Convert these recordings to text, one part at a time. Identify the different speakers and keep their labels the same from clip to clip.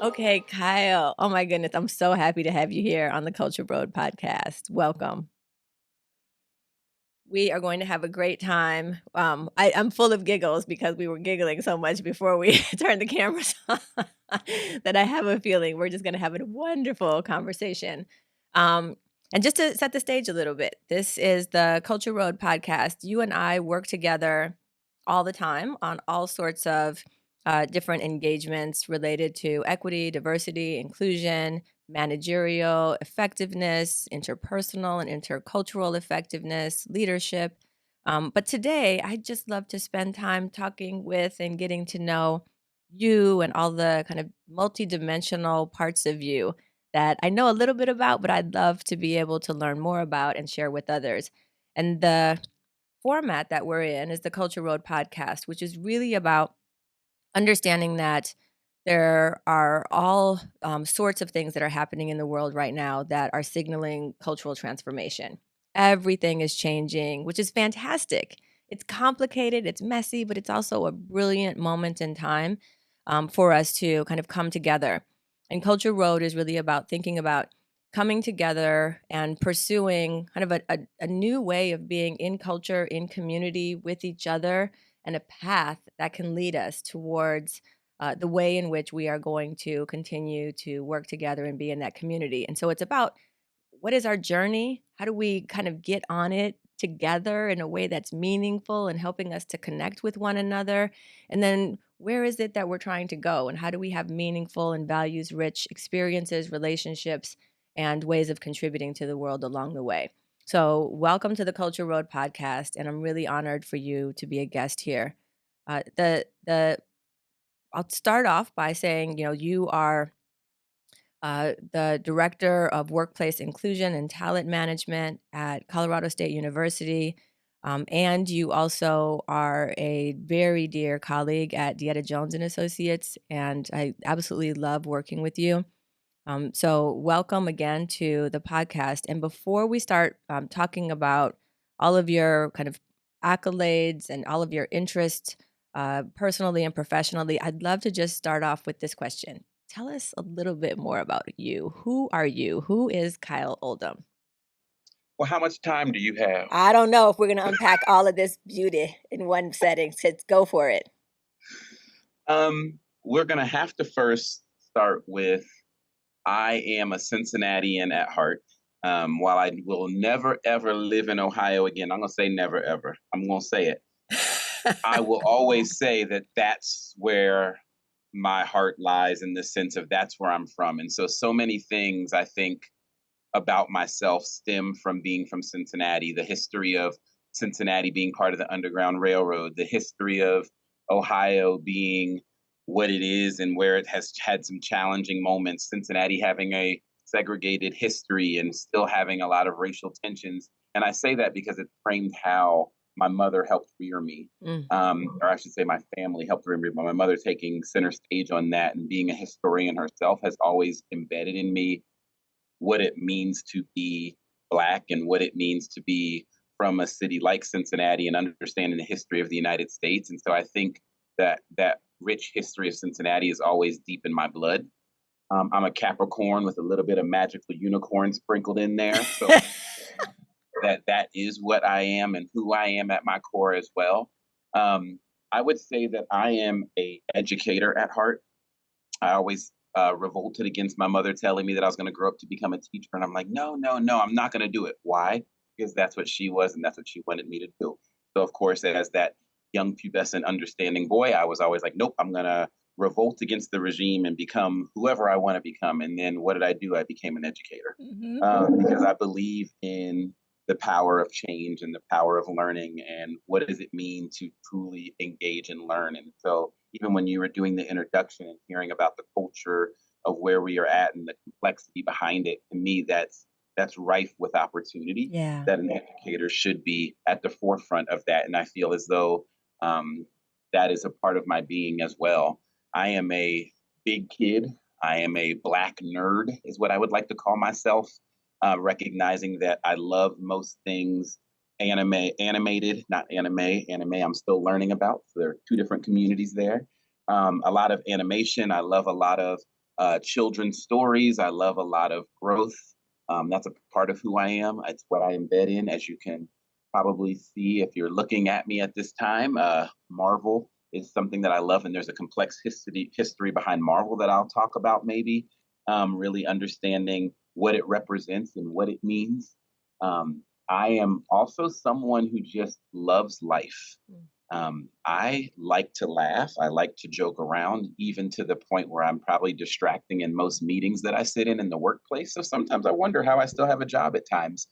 Speaker 1: Okay, Kyle. Oh my goodness. I'm so happy to have you here on the CultureRoad Podcast. Welcome. We are going to have a great time. I'm full of giggles because we were giggling so much before we turned the cameras on that I have a feeling we're just going to have a wonderful conversation. Um, and just to set the stage a little bit, this is the Culture Road Podcast. You and I work together all the time on all sorts of different engagements related to equity, diversity, inclusion, managerial effectiveness, interpersonal and intercultural effectiveness, leadership. But today, I just love to spend time talking with and getting to know you and all the kind of multidimensional parts of you that I know a little bit about, but I'd love to be able to learn more about and share with others. And the format that we're in is the Culture Road Podcast, which is really about understanding that there are all sorts of things that are happening in the world right now that are signaling cultural transformation. Everything is changing, which is fantastic. It's complicated, it's messy, but it's also a brilliant moment in time for us to kind of come together. And Culture Road is really about thinking about coming together and pursuing kind of a new way of being in culture, in community with each other, and a path that can lead us towards the way in which we are going to continue to work together and be in that community. And so it's about what is our journey? How do we kind of get on it together in a way that's meaningful and helping us to connect with one another? And then where is it that we're trying to go? And how do we have meaningful and values rich experiences, relationships, and ways of contributing to the world along the way? So, welcome to the Culture Road Podcast, and I'm really honored for you to be a guest here. The I'll start off by saying, you are the Director of Workplace Inclusion and Talent Management at Colorado State University. And you also are a very dear colleague at DeEtta Jones and Associates, and I absolutely love working with you. So, welcome again to the podcast. And before we start talking about all of your kind of accolades and all of your interests, personally and professionally, I'd love to just start off with this question. Tell us a little bit more about you. Who are you? Who is Kyle Oldham?
Speaker 2: Well, how much time do you have?
Speaker 1: I don't know if we're going to unpack all of this beauty in one setting. So go for it.
Speaker 2: We're going to have to first start with I am a Cincinnatian at heart. While I will never, ever live in Ohio again, I'm going to say never, ever. I'm going to say it. I will always say that that's where my heart lies, in the sense of that's where I'm from. And so many things I think about myself stem from being from Cincinnati, the history of Cincinnati being part of the Underground Railroad, the history of Ohio being what it is and where it has had some challenging moments, Cincinnati having a segregated history and still having a lot of racial tensions. And I say that because it framed how my mother helped rear me, or I should say my family helped rear me, but my mother taking center stage on that and being a historian herself has always embedded in me what it means to be Black and what it means to be from a city like Cincinnati and understanding the history of the United States. And so I think that rich history of Cincinnati is always deep in my blood. I'm a Capricorn with a little bit of magical unicorn sprinkled in there. So that is what I am and who I am at my core as well. I would say that I am a educator at heart. I always revolted against my mother telling me that I was going to grow up to become a teacher. And I'm like, no, I'm not going to do it. Why? Because that's what she was and that's what she wanted me to do. So, of course, as that young pubescent understanding boy, I was always like, nope, I'm going to revolt against the regime and become whoever I want to become. And then what did I do? I became an educator because I believe in the power of change and the power of learning and what does it mean to truly engage and learn. And so even when you were doing the introduction and hearing about the culture of where we are at and the complexity behind it, to me, that's rife with opportunity.
Speaker 1: Yeah.
Speaker 2: That an educator should be at the forefront of that. And I feel as though that is a part of my being as well. I am a big kid. I am a Black nerd, is what I would like to call myself, recognizing that I love most things animated, not anime. Anime, I'm still learning about. So there are two different communities there. A lot of animation. I love a lot of children's stories. I love a lot of growth. That's a part of who I am. It's what I embed in, as you can probably see if you're looking at me at this time. Marvel is something that I love, and there's a complex history behind Marvel that I'll talk about maybe. Really understanding what it represents and what it means. I am also someone who just loves life. I like to laugh. I like to joke around, even to the point where I'm probably distracting in most meetings that I sit in the workplace. So sometimes I wonder how I still have a job at times.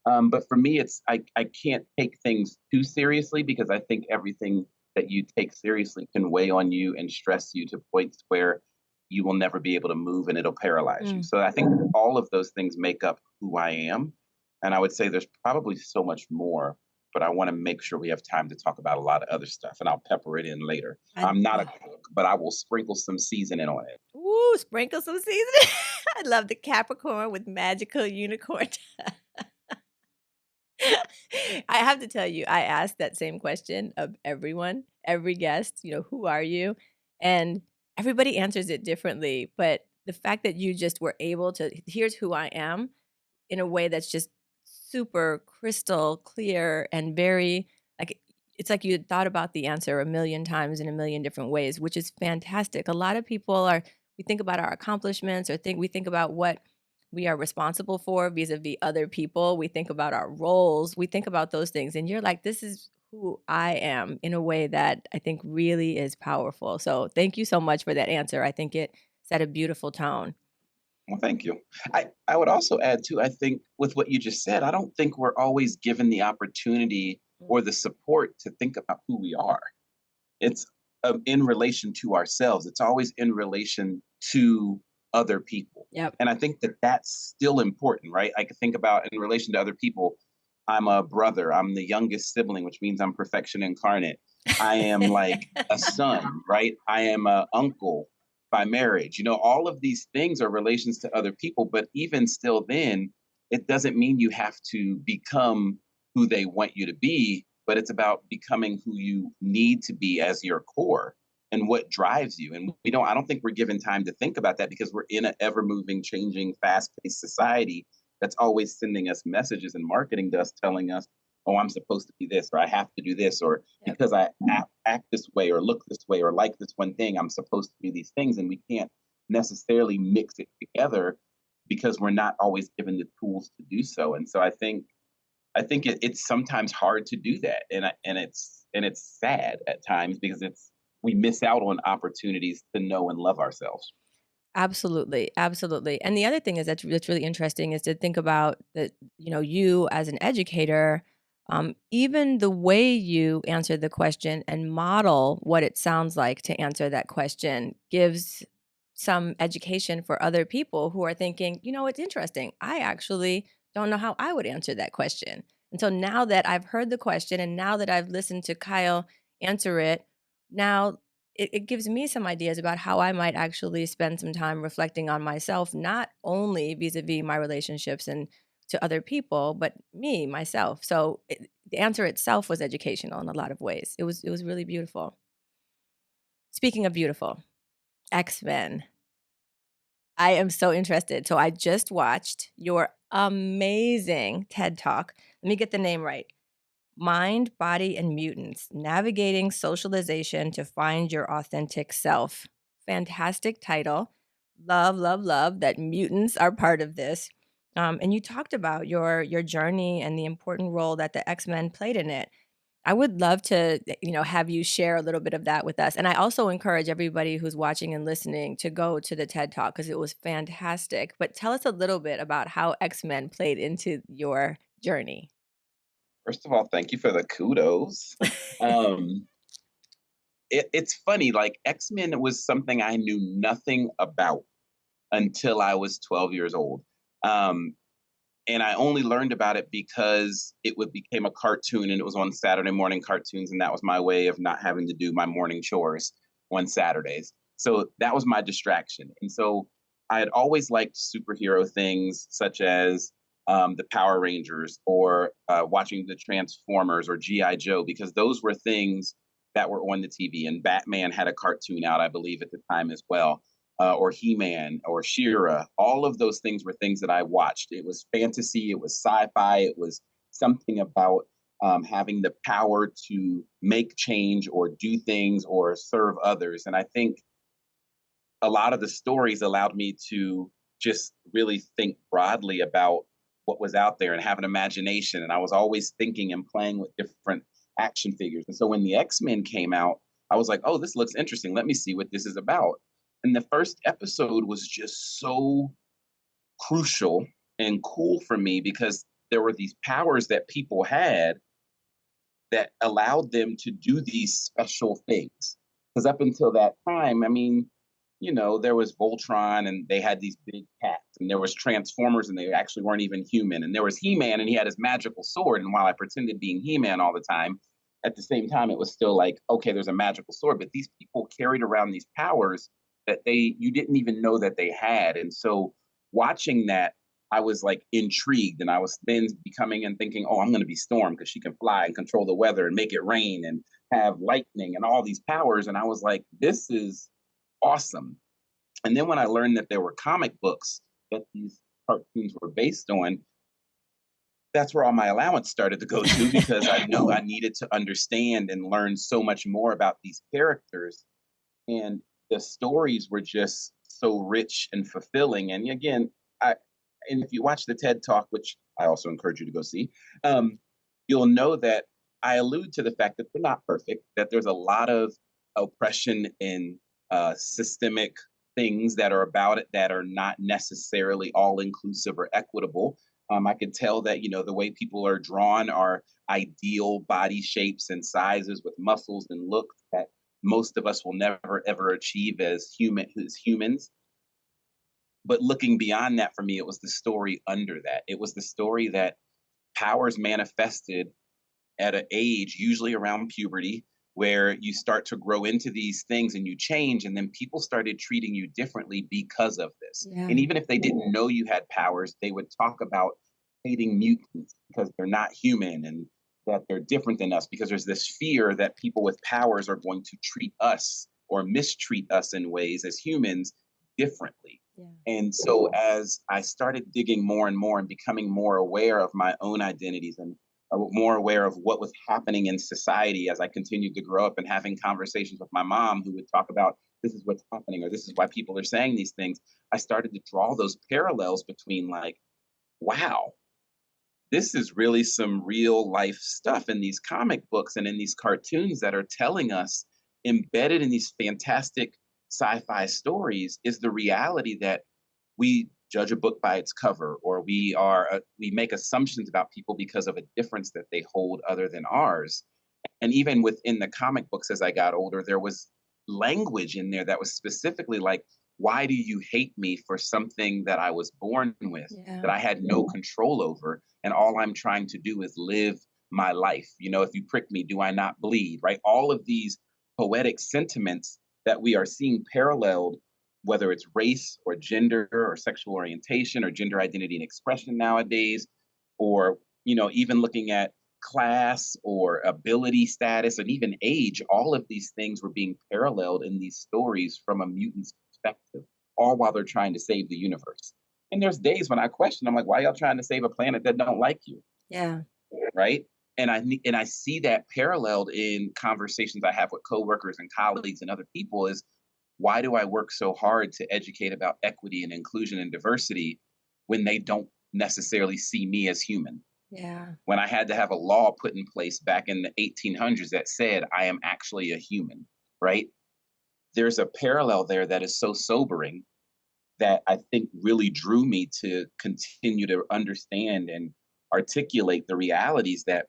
Speaker 2: But for me, I can't take things too seriously because I think everything that you take seriously can weigh on you and stress you to points where you will never be able to move and it'll paralyze you.
Speaker 1: Mm.
Speaker 2: So I think all of those things make up who I am. And I would say there's probably so much more, but I want to make sure we have time to talk about a lot of other stuff and I'll pepper it in later.
Speaker 1: I,
Speaker 2: I'm not a
Speaker 1: uh,
Speaker 2: cook, but I will sprinkle some seasoning on it.
Speaker 1: Ooh, sprinkle some seasoning. I love the Capricorn with magical unicorn. I have to tell you, I asked that same question of everyone, every guest, who are you? And everybody answers it differently. But the fact that you just were able to, here's who I am in a way that's just super crystal clear and very, like, it's like you had thought about the answer a million times in a million different ways, which is fantastic. A lot of people we think about our accomplishments or we think about what we are responsible for vis-a-vis other people. We think about our roles. We think about those things. And you're like, this is who I am in a way that I think really is powerful. So thank you so much for that answer. I think it set a beautiful tone.
Speaker 2: Well, thank you. I would also add too, I think with what you just said, I don't think we're always given the opportunity or the support to think about who we are. It's in relation to ourselves. It's always in relation to other people.
Speaker 1: Yep.
Speaker 2: And I think that that's still important, right? I could think about in relation to other people. I'm a brother. I'm the youngest sibling, which means I'm perfection incarnate. I am like a son, right? I am a uncle by marriage. All of these things are relations to other people, but even still then, it doesn't mean you have to become who they want you to be, but it's about becoming who you need to be as your core and what drives you. And I don't think we're given time to think about that because we're in an ever moving, changing, fast paced society that's always sending us messages and marketing to us telling us, oh, I'm supposed to be this, or I have to do this, or
Speaker 1: Yep.
Speaker 2: because I act this way, or look this way, or like this one thing, I'm supposed to do these things. And we can't necessarily mix it together because we're not always given the tools to do so. And so I think it's sometimes hard to do that, and it's sad at times because we miss out on opportunities to know and love ourselves.
Speaker 1: Absolutely, absolutely. And the other thing is that's really interesting is to think about that, you as an educator, even the way you answer the question and model what it sounds like to answer that question gives some education for other people who are thinking, it's interesting. I actually don't know how I would answer that question. And so now that I've heard the question and now that I've listened to Kyle answer it, now it gives me some ideas about how I might actually spend some time reflecting on myself, not only vis-a-vis my relationships and to other people, but me, myself. So the answer itself was educational in a lot of ways. It was really beautiful. Speaking of beautiful, X-Men. I am so interested. So I just watched your amazing TED Talk. Let me get the name right. Mind, Body, and Mutants: Navigating Socialization to Find Your Authentic Self. Fantastic title. Love, love, love that mutants are part of this. And you talked about your journey and the important role that the X-Men played in it. I would love to, have you share a little bit of that with us. And I also encourage everybody who's watching and listening to go to the TED Talk because it was fantastic. But tell us a little bit about how X-Men played into your journey.
Speaker 2: First of all, thank you for the kudos. Um, it's funny, like X-Men was something I knew nothing about until I was 12 years old. Um, and I only learned about it because became a cartoon and it was on Saturday morning cartoons, and that was my way of not having to do my morning chores on Saturdays. So that was my distraction. And so I had always liked superhero things such as the Power Rangers or watching the Transformers or GI Joe because those were things that were on the TV. And Batman had a cartoon out, I believe, at the time as well. or He-Man or She-Ra. All of those things were things that I watched. It was fantasy, it was sci-fi, it was something about having the power to make change or do things or serve others. And I think a lot of the stories allowed me to just really think broadly about what was out there and have an imagination. And I was always thinking and playing with different action figures. And so when the X-Men came out, I was like, oh, this looks interesting. Let me see what this is about. And the first episode was just so crucial and cool for me because there were these powers that people had that allowed them to do these special things. Because up until that time, I mean, there was Voltron and they had these big cats, and there was Transformers and they actually weren't even human, and there was He-Man and he had his magical sword. And while I pretended being He-Man all the time, at the same time it was still like, okay, there's a magical sword, but these people carried around these powers that they you didn't even know that they had. And so watching that, I was like intrigued, and I was then becoming and thinking, oh, I'm going to be Storm because she can fly and control the weather and make it rain and have lightning and all these powers. And I was like, this is awesome. And then when I learned that there were comic books that these cartoons were based on, that's where all my allowance started to go to because I know I needed to understand and learn so much more about these characters. And the stories were just so rich and fulfilling. And again, I and if you watch the TED Talk, which I also encourage you to go see, you'll know that I allude to the fact that they're not perfect, that there's a lot of oppression and systemic things that are about it that are not necessarily all inclusive or equitable. I can tell that the way people are drawn are ideal body shapes and sizes with muscles and looks that most of us will never ever achieve as humans. But looking beyond that, for me, it was the story under that. It was the story that powers manifested at an age, usually around puberty, where you start to grow into these things and you change, and then people started treating you differently because of this.
Speaker 1: Yeah.
Speaker 2: And even if they didn't know you had powers, they would talk about hating mutants because they're not human and that they're different than us, because there's this fear that people with powers are going to treat us or mistreat us in ways as humans differently.
Speaker 1: Yeah.
Speaker 2: And so as I started digging more and more and becoming more aware of my own identities and more aware of what was happening in society as I continued to grow up and having conversations with my mom who would talk about this is what's happening or this is why people are saying these things, I started to draw those parallels between like, wow, this is really some real life stuff in these comic books and in these cartoons that are telling us, embedded in these fantastic sci-fi stories, is the reality that we judge a book by its cover, or we make assumptions about people because of a difference that they hold other than ours. And even within the comic books, as I got older, there was language in there that was specifically like, why do you hate me for something that I was born with,
Speaker 1: Yeah.
Speaker 2: that I had no control over? And all I'm trying to do is live my life. If you prick me, do I not bleed? Right? All of these poetic sentiments that we are seeing paralleled, whether it's race or gender or sexual orientation or gender identity and expression nowadays, or, even looking at class or ability status and even age, all of these things were being paralleled in these stories from a mutant's perspective, all while they're trying to save the universe. And there's days when I question, I'm like, why y'all trying to save a planet that don't like you?
Speaker 1: Yeah.
Speaker 2: Right? And I see that paralleled in conversations I have with coworkers and colleagues and other people is, why do I work so hard to educate about equity and inclusion and diversity when they don't necessarily see me as human?
Speaker 1: Yeah.
Speaker 2: When I had to have a law put in place back in the 1800s that said I am actually a human, right? There's a parallel there that is so sobering that I think really drew me to continue to understand and articulate the realities that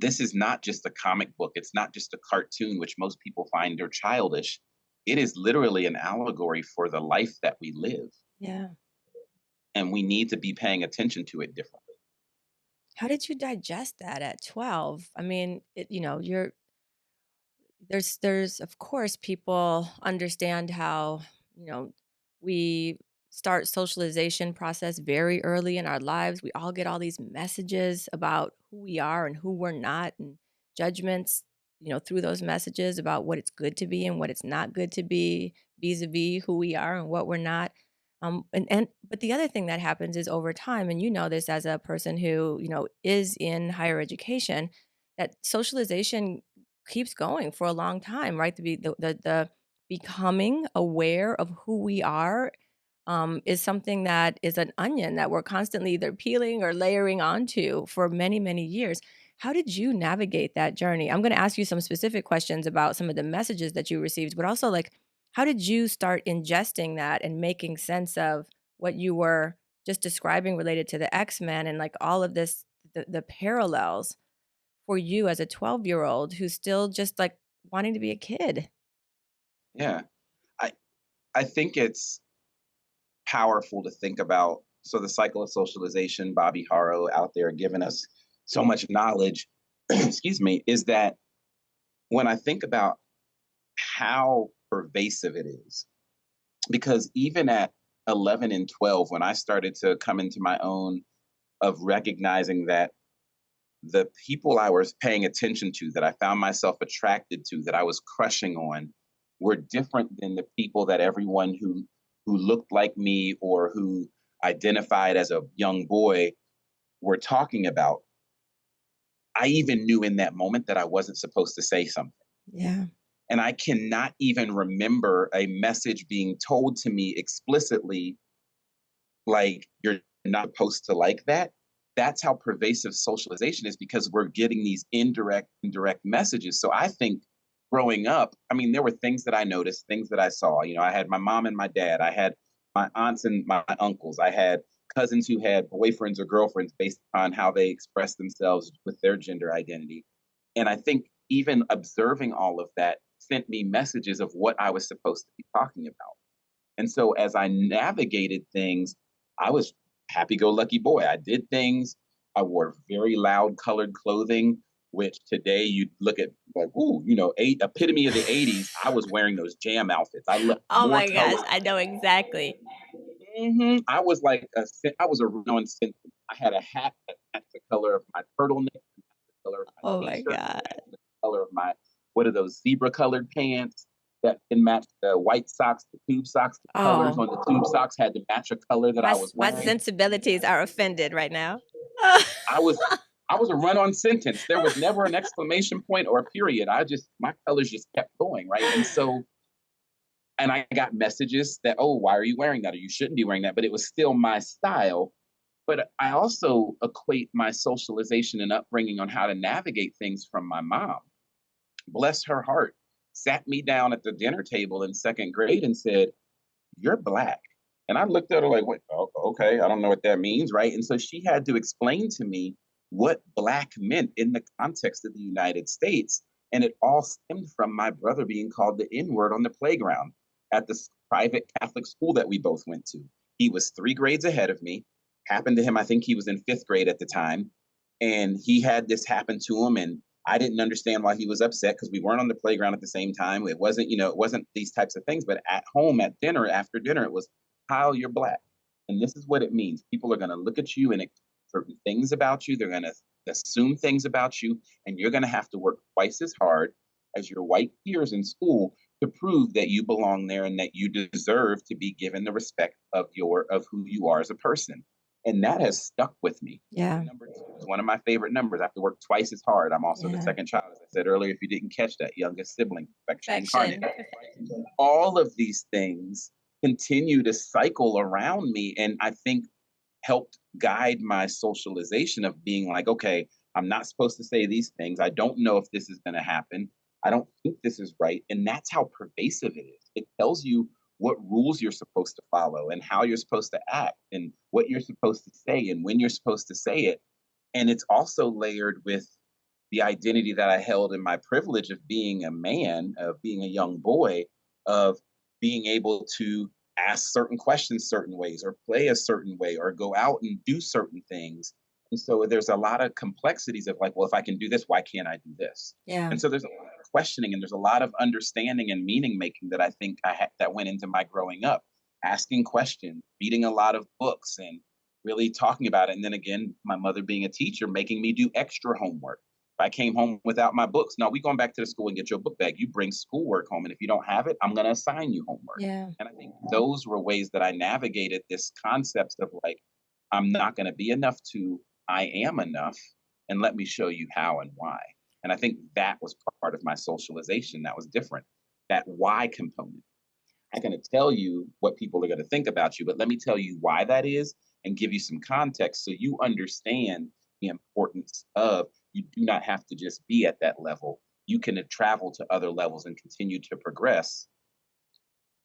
Speaker 2: this is not just a comic book. It's not just a cartoon, which most people find are childish. It is literally an allegory for the life that we live.
Speaker 1: Yeah.
Speaker 2: And we need to be paying attention to it differently.
Speaker 1: How did you digest that at 12? I mean, there's of course people understand how, you know, we start socialization process very early in our lives. We all get all these messages about who we are and who we're not, and judgments, through those messages about what it's good to be and what it's not good to be, vis-a-vis who we are and what we're not. But the other thing that happens is over time, and you know this as a person who, is in higher education, that socialization keeps going for a long time, right? The becoming aware of who we are is something that is an onion that we're constantly either peeling or layering onto for many, many years. How did you navigate that journey? I'm going to ask you some specific questions about some of the messages that you received, but also like, how did you start ingesting that and making sense of what you were just describing related to the X-Men and like all of this, the parallels for you as a 12-year-old who's still just like wanting to be a kid?
Speaker 2: Yeah. I I think it's powerful to think about. So the cycle of socialization, Bobby Harrow out there giving us so much knowledge, excuse me, is that when I think about how pervasive it is, because even at 11 and 12, when I started to come into my own of recognizing that the people I was paying attention to, that I found myself attracted to, that I was crushing on, were different than the people that everyone who looked like me or who identified as a young boy were talking about. I even knew in that moment that I wasn't supposed to say something.
Speaker 1: Yeah.
Speaker 2: And I cannot even remember a message being told to me explicitly, like, you're not supposed to like that. That's how pervasive socialization is, because we're getting these indirect messages. So I think growing up, I mean, there were things that I noticed, things that I saw. I had my mom and my dad, I had my aunts and my uncles, I had cousins who had boyfriends or girlfriends based upon how they expressed themselves with their gender identity. And I think even observing all of that sent me messages of what I was supposed to be talking about. And so as I navigated things, I was happy-go-lucky boy. I did things. I wore very loud colored clothing, which today you'd look at like, ooh, epitome of the 80s. I was wearing those jam outfits. I looked
Speaker 1: Oh
Speaker 2: more
Speaker 1: my gosh,
Speaker 2: color.
Speaker 1: I know exactly.
Speaker 2: I was like I was a renowned sentient. I had a hat that matched the color of my turtleneck, the color of my
Speaker 1: Oh my
Speaker 2: t-shirt,
Speaker 1: god.
Speaker 2: the color of my what are those zebra colored pants that can match the white socks, the tube socks. The colors
Speaker 1: Oh,
Speaker 2: on the tube socks had to match a color that I was
Speaker 1: my
Speaker 2: wearing.
Speaker 1: sensibilities are offended right now.
Speaker 2: I was I was a run-on sentence. There was never an exclamation point or a period. My colors just kept going, right? And I got messages that, oh, why are you wearing that? Or you shouldn't be wearing that. But it was still my style. But I also equate my socialization and upbringing on how to navigate things from my mom. Bless her heart, sat me down at the dinner table in second grade and said, "You're black." And I looked at her like, "Wait, okay, I don't know what that means," right? And so she had to explain to me what black meant in the context of the United States. And it all stemmed from my brother being called the N word on the playground at the private Catholic school that we both went to. He was 3 grades ahead of me. Happened to him, I think he was in fifth grade at the time. And he had this happen to him. And I didn't understand why he was upset because we weren't on the playground at the same time. It wasn't these types of things. But at home, at dinner, after dinner, it was, "Kyle, you're black. And this is what it means. People are going to look at you and certain things about you. They're going to assume things about you. And you're going to have to work twice as hard as your white peers in school to prove that you belong there and that you deserve to be given the respect of who you are as a person." And that has stuck with me. The
Speaker 1: Yeah.
Speaker 2: number 2 is one of my favorite numbers. I have to work twice as hard. I'm also the
Speaker 1: Yeah.
Speaker 2: second child, as I said earlier, if you didn't catch that, youngest sibling, perfection incarnate.
Speaker 1: Perfection.
Speaker 2: All of these things continue to cycle around me, and I think helped guide my socialization of being like, okay, I'm not supposed to say these things. I don't know if this is going to happen. I don't think this is right. And that's how pervasive it is. It tells you what rules you're supposed to follow and how you're supposed to act and what you're supposed to say and when you're supposed to say it. And it's also layered with the identity that I held in my privilege of being a man, of being a young boy, of being able to ask certain questions certain ways or play a certain way or go out and do certain things. And so there's a lot of complexities of like, well, if I can do this, why can't I do this?
Speaker 1: Yeah.
Speaker 2: And so there's a lot of questioning and there's a lot of understanding and meaning making that I think that went into my growing up, asking questions, reading a lot of books and really talking about it. And then again, my mother being a teacher, making me do extra homework I came home without my books. No, we going back to the school and get your book bag. You bring schoolwork home. And if you don't have it, I'm going to assign you homework.
Speaker 1: Yeah.
Speaker 2: And I think those were ways that I navigated this concept of like, I'm not going to be enough to I am enough. And let me show you how and why. And I think that was part of my socialization that was different. That why component. I'm going to tell you what people are going to think about you, but let me tell you why that is and give you some context so you understand the importance of you do not have to just be at that level. You can travel to other levels and continue to progress.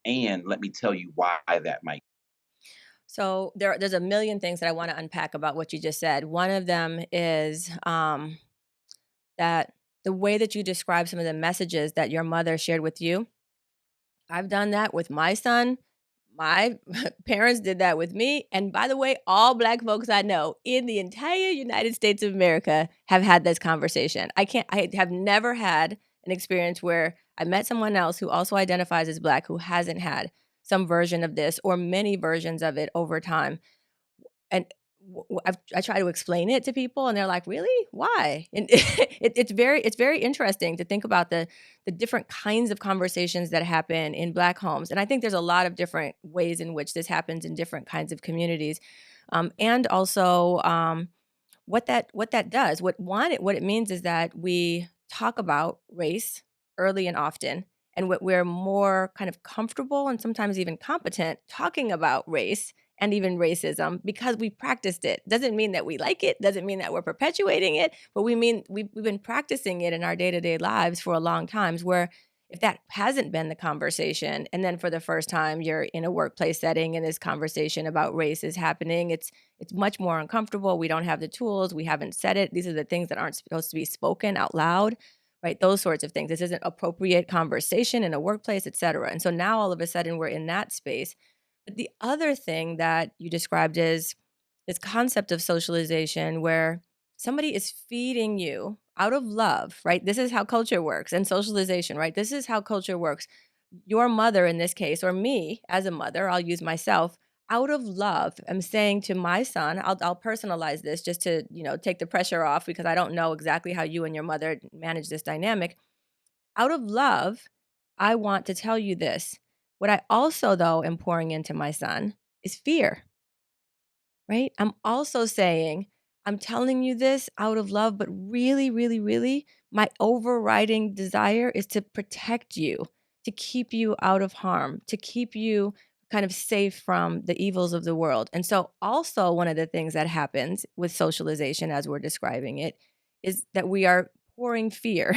Speaker 2: And let me tell you why that might.
Speaker 1: So there's a million things that I want to unpack about what you just said. One of them is that the way that you describe some of the messages that your mother shared with you. I've done that with my son. My parents did that with me. And by the way, all Black folks I know in the entire United States of America have had this conversation. I have never had an experience where I met someone else who also identifies as Black who hasn't had some version of this or many versions of it over time. And I try to explain it to people, and they're like, "Really? Why?" And it's very interesting to think about the different kinds of conversations that happen in Black homes, and I think there's a lot of different ways in which this happens in different kinds of communities, and also what that does. What it means is that we talk about race early and often, and what we're more kind of comfortable and sometimes even competent talking about race and even racism because we practiced it. Doesn't mean that we like it, doesn't mean that we're perpetuating it, but we mean we've been practicing it in our day-to-day lives for a long times where if that hasn't been the conversation and then for the first time you're in a workplace setting and this conversation about race is happening, it's much more uncomfortable. We don't have the tools. We haven't said it. These are the things that aren't supposed to be spoken out loud, right? Those sorts of things. This isn't appropriate conversation in a workplace, et cetera. And so now all of a sudden we're in that space. But the other thing that you described is this concept of socialization where somebody is feeding you out of love, right? This is how culture works and socialization, right? This is how culture works. Your mother in this case, or me as a mother, I'll use myself, out of love, I'm saying to my son, I'll personalize this just to, take the pressure off because I don't know exactly how you and your mother manage this dynamic. Out of love, I want to tell you this. What I also, though, am pouring into my son is fear, right? I'm also saying, I'm telling you this out of love, but really, really, really, my overriding desire is to protect you, to keep you out of harm, to keep you kind of safe from the evils of the world. And so, also, one of the things that happens with socialization, as we're describing it, is that we are pouring fear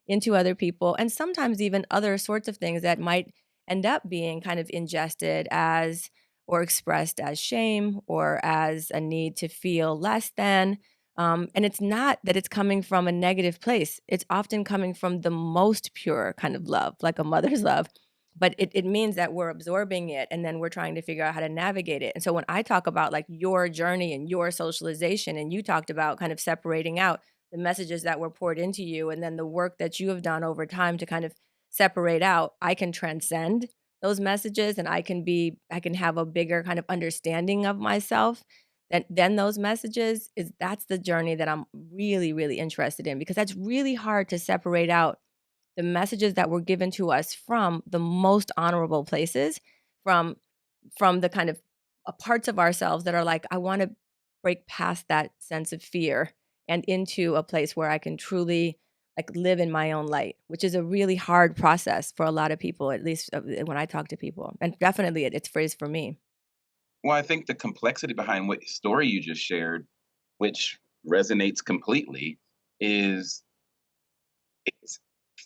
Speaker 1: into other people and sometimes even other sorts of things that might end up being kind of ingested as or expressed as shame or as a need to feel less than. And it's not that it's coming from a negative place. It's often coming from the most pure kind of love, like a mother's love. But it means that we're absorbing it and then we're trying to figure out how to navigate it. And so when I talk about like your journey and your socialization, and you talked about kind of separating out the messages that were poured into you and then the work that you have done over time to kind of separate out, I can transcend those messages and I can have a bigger kind of understanding of myself than those messages. That's the journey that I'm really, really interested in because that's really hard to separate out the messages that were given to us from the most honorable places, from the kind of parts of ourselves that are like, I want to break past that sense of fear and into a place where I can truly like live in my own light, which is a really hard process for a lot of people, at least when I talk to people. And definitely it's phrased for me.
Speaker 2: Well, I think the complexity behind what story you just shared, which resonates completely, is it's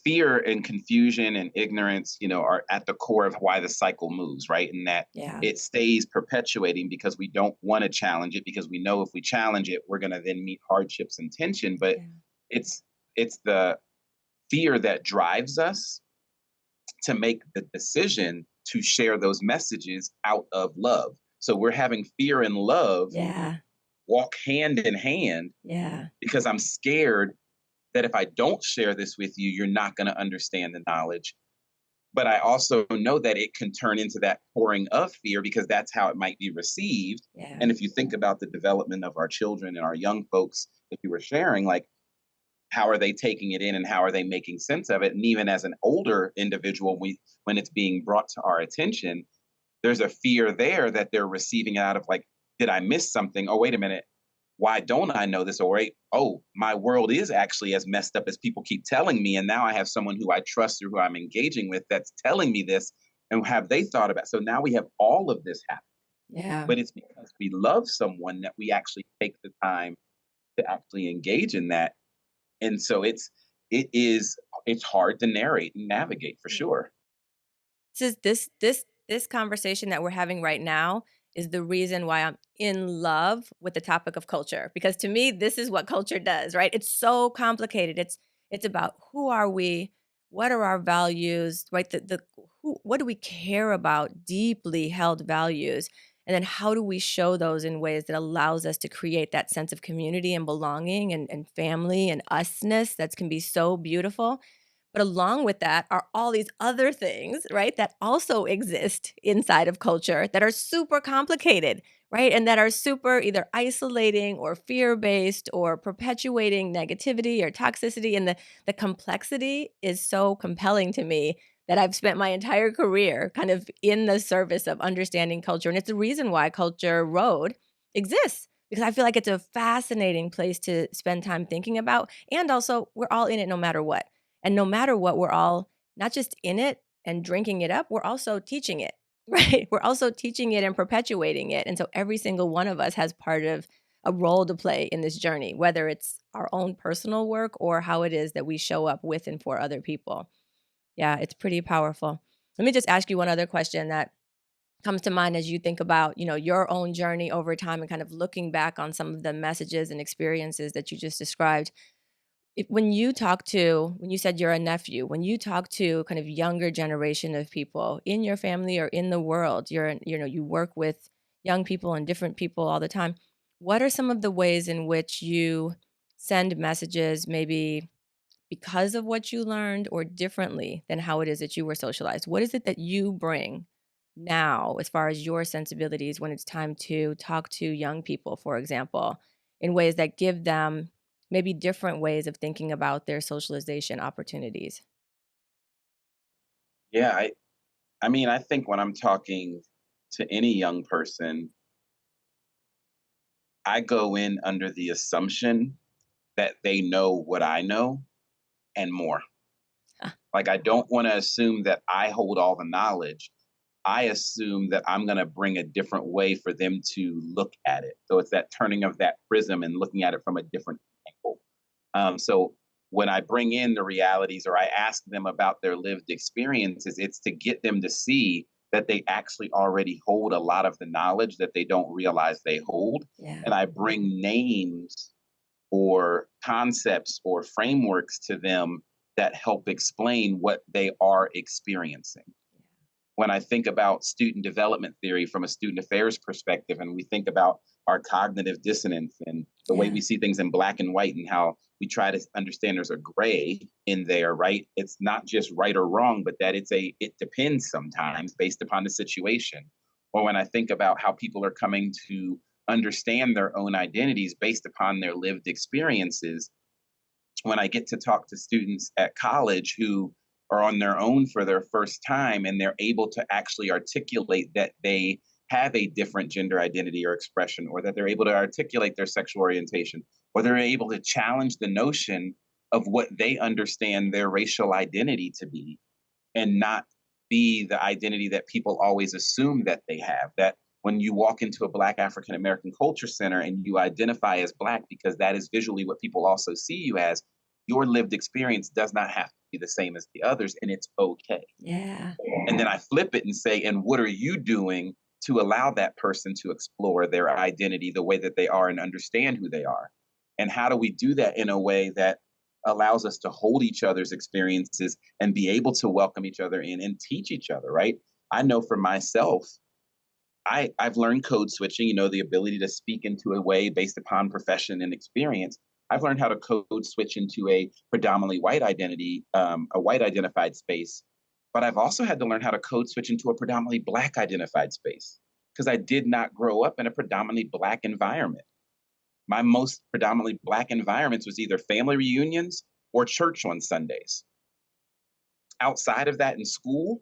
Speaker 2: fear and confusion and ignorance, are at the core of why the cycle moves, right? And that
Speaker 1: Yeah.
Speaker 2: it stays perpetuating because we don't want to challenge it because we know if we challenge it, we're going to then meet hardships and tension. But
Speaker 1: Yeah.
Speaker 2: it's it's the fear that drives us to make the decision to share those messages out of love. So we're having fear and love
Speaker 1: Yeah.
Speaker 2: walk hand in hand
Speaker 1: Yeah.
Speaker 2: because I'm scared that if I don't share this with you, you're not going to understand the knowledge. But I also know that it can turn into that pouring of fear because that's how it might be received.
Speaker 1: Yeah.
Speaker 2: And if you think about the development of our children and our young folks that you were sharing, like how are they taking it in and how are they making sense of it? And even as an older individual, when it's being brought to our attention, there's a fear there that they're receiving it out of like, did I miss something? Oh, wait a minute. Why don't I know this? Or wait, oh, my world is actually as messed up as people keep telling me. And now I have someone who I trust or who I'm engaging with that's telling me this. And have they thought about? So now we have all of this happen.
Speaker 1: Yeah.
Speaker 2: But it's because we love someone that we actually take the time to actually engage in that. And so it's hard to narrate and navigate for sure.
Speaker 1: This conversation that we're having right now is the reason why I'm in love with the topic of culture, because to me this is what culture does, right? It's so complicated. It's about who are we, what are our values, right? What do we care about, deeply held values, and then how do we show those in ways that allows us to create that sense of community and belonging and family and usness that can be so beautiful. But along with that are all these other things, right, that also exist inside of culture that are super complicated, right? And that are super either isolating or fear-based or perpetuating negativity or toxicity. And the complexity is so compelling to me that I've spent my entire career kind of in the service of understanding culture. And it's the reason why Culture Road exists, because I feel like it's a fascinating place to spend time thinking about. And also, we're all in it no matter what. And no matter what, we're all not just in it and drinking it up, we're also teaching it, right? We're also teaching it and perpetuating it. And so every single one of us has part of a role to play in this journey, whether it's our own personal work or how it is that we show up with and for other people. Yeah, it's pretty powerful. Let me just ask you one other question that comes to mind as you think about, your own journey over time and kind of looking back on some of the messages and experiences that you just described. When you said you're a nephew, when you talk to kind of younger generation of people in your family or in the world, you work with young people and different people all the time. What are some of the ways in which you send messages, maybe because of what you learned or differently than how it is that you were socialized? What is it that you bring now as far as your sensibilities when it's time to talk to young people, for example, in ways that give them maybe different ways of thinking about their socialization opportunities?
Speaker 2: Yeah, I mean, I think when I'm talking to any young person, I go in under the assumption that they know what I know and more.
Speaker 1: Ah,
Speaker 2: Like, I don't want to assume that I hold all the knowledge. I assume that I'm going to bring a different way for them to look at it. So it's that turning of that prism and looking at it from a different angle. So when I bring in the realities or I ask them about their lived experiences, it's to get them to see that they actually already hold a lot of the knowledge that they don't realize they hold.
Speaker 1: yeah.
Speaker 2: And I bring names or concepts or frameworks to them that help explain what they are experiencing. When I think about student development theory from a student affairs perspective, and we think about our cognitive dissonance and the way
Speaker 1: Yeah.
Speaker 2: we see things in black and white and how we try to understand there's a gray in there, right? It's not just right or wrong, but that it depends sometimes based upon the situation. Or when I think about how people are coming to understand their own identities based upon their lived experiences, when I get to talk to students at college who are on their own for their first time and they're able to actually articulate that they have a different gender identity or expression, or that they're able to articulate their sexual orientation, or they're able to challenge the notion of what they understand their racial identity to be and not be the identity that people always assume that they have. That when you walk into a Black African American culture center and you identify as Black, because that is visually what people also see you as, your lived experience does not have to be the same as the others, and it's okay.
Speaker 1: Yeah.
Speaker 2: And then I flip it and say, and what are you doing to allow that person to explore their identity the way that they are and understand who they are? And how do we do that in a way that allows us to hold each other's experiences and be able to welcome each other in and teach each other, right? I know for myself, I've learned code switching, the ability to speak into a way based upon profession and experience. I've learned how to code switch into a predominantly white identity, a white identified space. But I've also had to learn how to code switch into a predominantly Black identified space because I did not grow up in a predominantly Black environment. My most predominantly Black environments was either family reunions or church on Sundays. Outside of that, in school,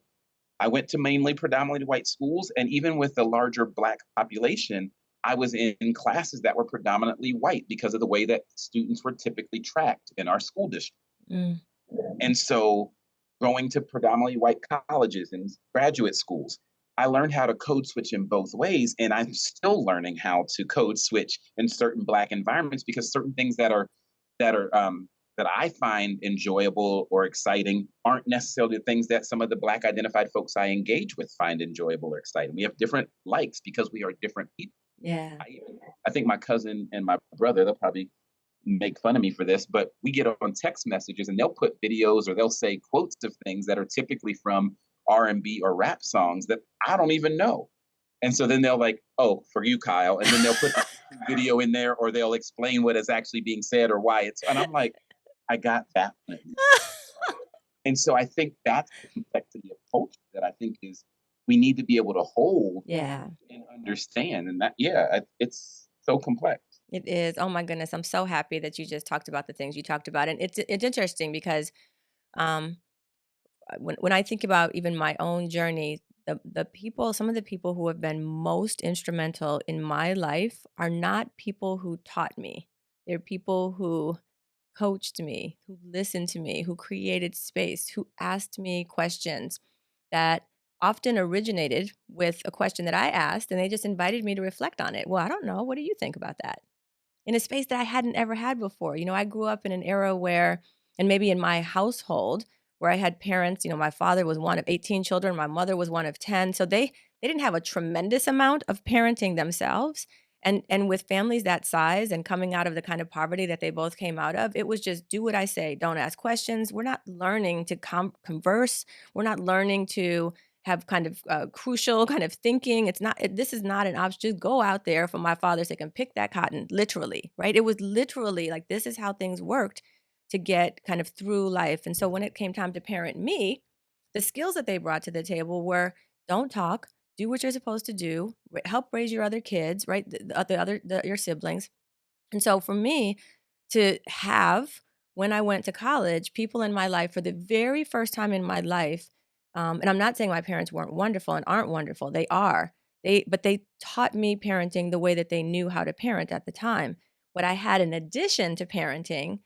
Speaker 2: I went to mainly predominantly white schools, and even with the larger Black population, I was in classes that were predominantly white because of the way that students were typically tracked in our school district.
Speaker 1: Mm.
Speaker 2: And so, going to predominantly white colleges and graduate schools, I learned how to code switch in both ways, and I'm still learning how to code switch in certain Black environments because certain things that I find enjoyable or exciting aren't necessarily the things that some of the Black identified folks I engage with find enjoyable or exciting. We have different likes because we are different people.
Speaker 1: Yeah.
Speaker 2: I think my cousin and my brother, they'll probably make fun of me for this, but we get on text messages and they'll put videos or they'll say quotes of things that are typically from R&B or rap songs that I don't even know. And so then they'll like, oh, for you, Kyle. And then they'll put a video in there or they'll explain what is actually being said or why it's, and I'm like, I got that one. And so I think that's the complexity of culture that I think is we need to be able to hold
Speaker 1: Yeah.
Speaker 2: and understand. And that, it's so complex.
Speaker 1: It is. Oh my goodness. I'm so happy that you just talked about the things you talked about. And it's interesting because um when I think about even my own journey, the people, some of the people who have been most instrumental in my life are not people who taught me. They're people who coached me, who listened to me, who created space, who asked me questions that often originated with a question that I asked, and they just invited me to reflect on it. Well, I don't know. What do you think about that? In a space that I hadn't ever had before. You know, I grew up in an era where, and maybe in my household, where I had parents, you know, my father was one of 18 children, my mother was one of 10. So they didn't have a tremendous amount of parenting themselves. And with families that size and coming out of the kind of poverty that they both came out of, it was just do what I say, don't ask questions. We're not learning to converse. We're not learning to have kind of crucial kind of thinking. This is not an option. Just go out there for my father's sake and pick that cotton, literally, right? It was literally like this is how things worked to get kind of through life. And so when it came time to parent me, the skills that they brought to the table were don't talk, do what you're supposed to do, help raise your other kids, right? Your siblings. And so for me to have, when I went to college, people in my life for the very first time in my life, and I'm not saying my parents weren't wonderful and aren't wonderful, they are. But they taught me parenting the way that they knew how to parent at the time. What I had in addition to parenting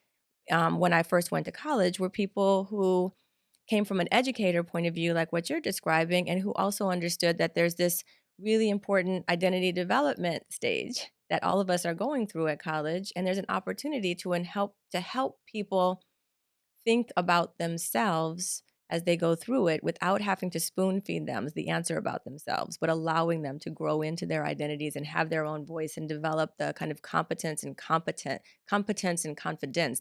Speaker 1: when I first went to college were people who came from an educator point of view, like what you're describing, and who also understood that there's this really important identity development stage that all of us are going through at college, and there's an opportunity to help people think about themselves as they go through it without having to spoon feed them the answer about themselves, but allowing them to grow into their identities and have their own voice and develop the kind of competence and confidence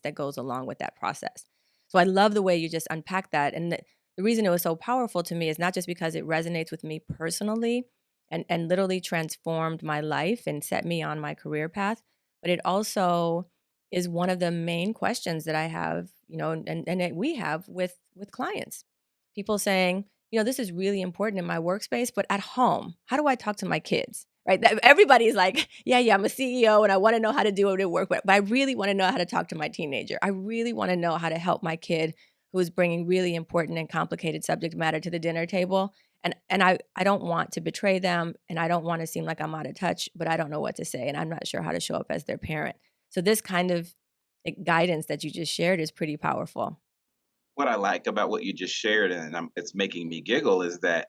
Speaker 1: that goes along with that process. So I love the way you just unpack that. And the reason it was so powerful to me is not just because it resonates with me personally and literally transformed my life and set me on my career path, but it also is one of the main questions that I have, you know, and that we have with clients. People saying, you know, this is really important in my workspace, but at home, how do I talk to my kids? Right? Everybody's like, yeah, I'm a CEO and I want to know how to do it at work, but I really want to know how to talk to my teenager. I really want to know how to help my kid who is bringing really important and complicated subject matter to the dinner table. And I don't want to betray them and I don't want to seem like I'm out of touch, but I don't know what to say and I'm not sure how to show up as their parent. So this kind of guidance that you just shared is pretty powerful.
Speaker 2: What I like about what you just shared, and it's making me giggle, is that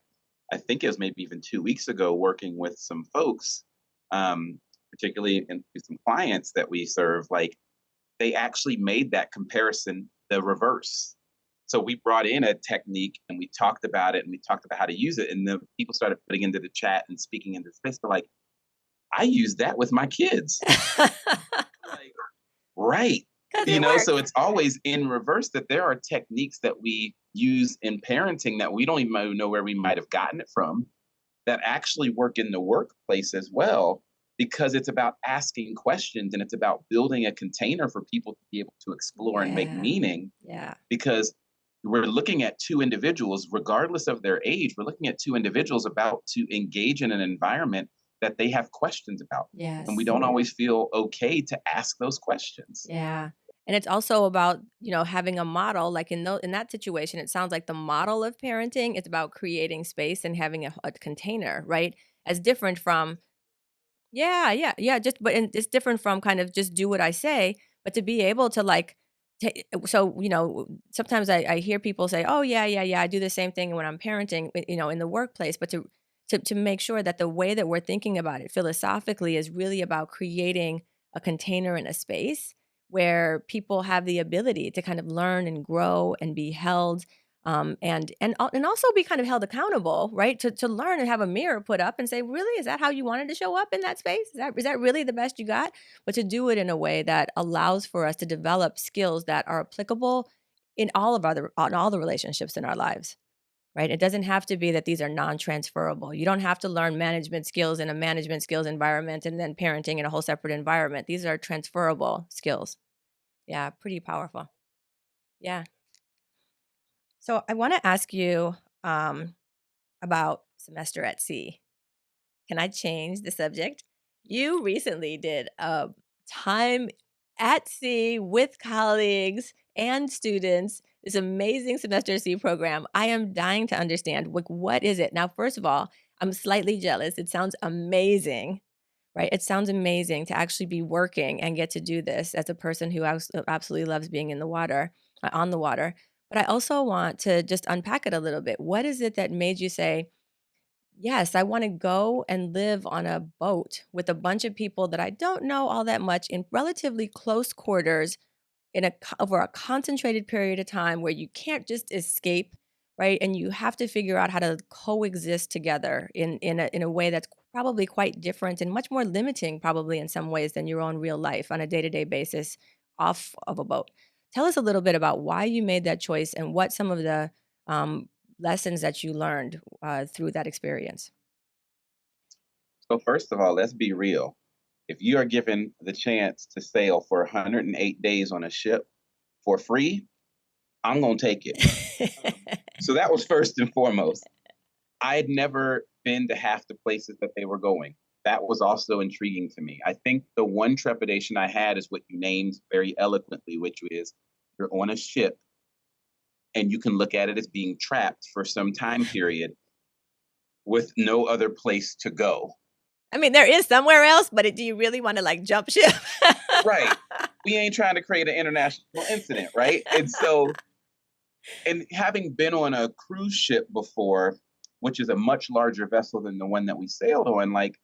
Speaker 2: I think it was maybe even 2 weeks ago working with some folks, particularly in some clients that we serve, like they actually made that comparison the reverse. So we brought in a technique and we talked about it and we talked about how to use it. And the people started putting into the chat and speaking into space. They're like, I use that with my kids. Like, right.
Speaker 1: It
Speaker 2: So
Speaker 1: works.
Speaker 2: it's always in reverse that there are techniques that we use in parenting that we don't even know where we might have gotten it from that actually work in the workplace as well, because it's about asking questions and it's about building a container for people to be able to explore and make
Speaker 1: Yeah.
Speaker 2: meaning.
Speaker 1: Yeah.
Speaker 2: Because we're looking at two individuals, regardless of their age, we're looking at two individuals about to engage in an environment that they have questions about. And we
Speaker 1: Yes.
Speaker 2: don't always feel okay to ask those questions.
Speaker 1: Yeah. And it's also about, having a model, like in that situation, it sounds like the model of parenting is about creating space and having a container, right? As different from, yeah, yeah, yeah, just but and it's different from kind of just do what I say, but to be able to like so, sometimes I hear people say, "Oh, yeah, yeah, yeah, I do the same thing when I'm parenting, in the workplace," but to make sure that the way that we're thinking about it philosophically is really about creating a container and a space where people have the ability to kind of learn and grow and be held, and also be kind of held accountable, right? To learn and have a mirror put up and say, "Really, is that how you wanted to show up in that space? Is that really the best you got?" But to do it in a way that allows for us to develop skills that are applicable on all the relationships in our lives, right? It doesn't have to be that these are non-transferable. You don't have to learn management skills in a management skills environment and then parenting in a whole separate environment. These are transferable skills. Yeah, pretty powerful. Yeah. So I want to ask you about semester at sea. Can I change the subject? You recently did a time at sea with colleagues and students, this amazing semester at sea program. I am dying to understand, like, what is it? Now, first of all, I'm slightly jealous. It sounds amazing, right? It sounds amazing to actually be working and get to do this as a person who absolutely loves being in the water, on the water. But I also want to just unpack it a little bit. What is it that made you say, yes, I wanna go and live on a boat with a bunch of people that I don't know all that much in relatively close quarters over a concentrated period of time where you can't just escape, right? And you have to figure out how to coexist together in a way that's probably quite different and much more limiting probably in some ways than your own real life on a day-to-day basis off of a boat. Tell us a little bit about why you made that choice and what some of the, um, lessons that you learned, through that experience.
Speaker 2: So first of all, let's be real. If you are given the chance to sail for 108 days on a ship for free, I'm gonna take it. So that was first and foremost. I had never been to half the places that they were going. That was also intriguing to me. I think the one trepidation I had is what you named very eloquently, which is you're on a ship and you can look at it as being trapped for some time period with no other place to go.
Speaker 1: I mean, there is somewhere else, but do you really wanna, like, jump ship?
Speaker 2: Right. We ain't trying to create an international incident, right? And having been on a cruise ship before, which is a much larger vessel than the one that we sailed on, like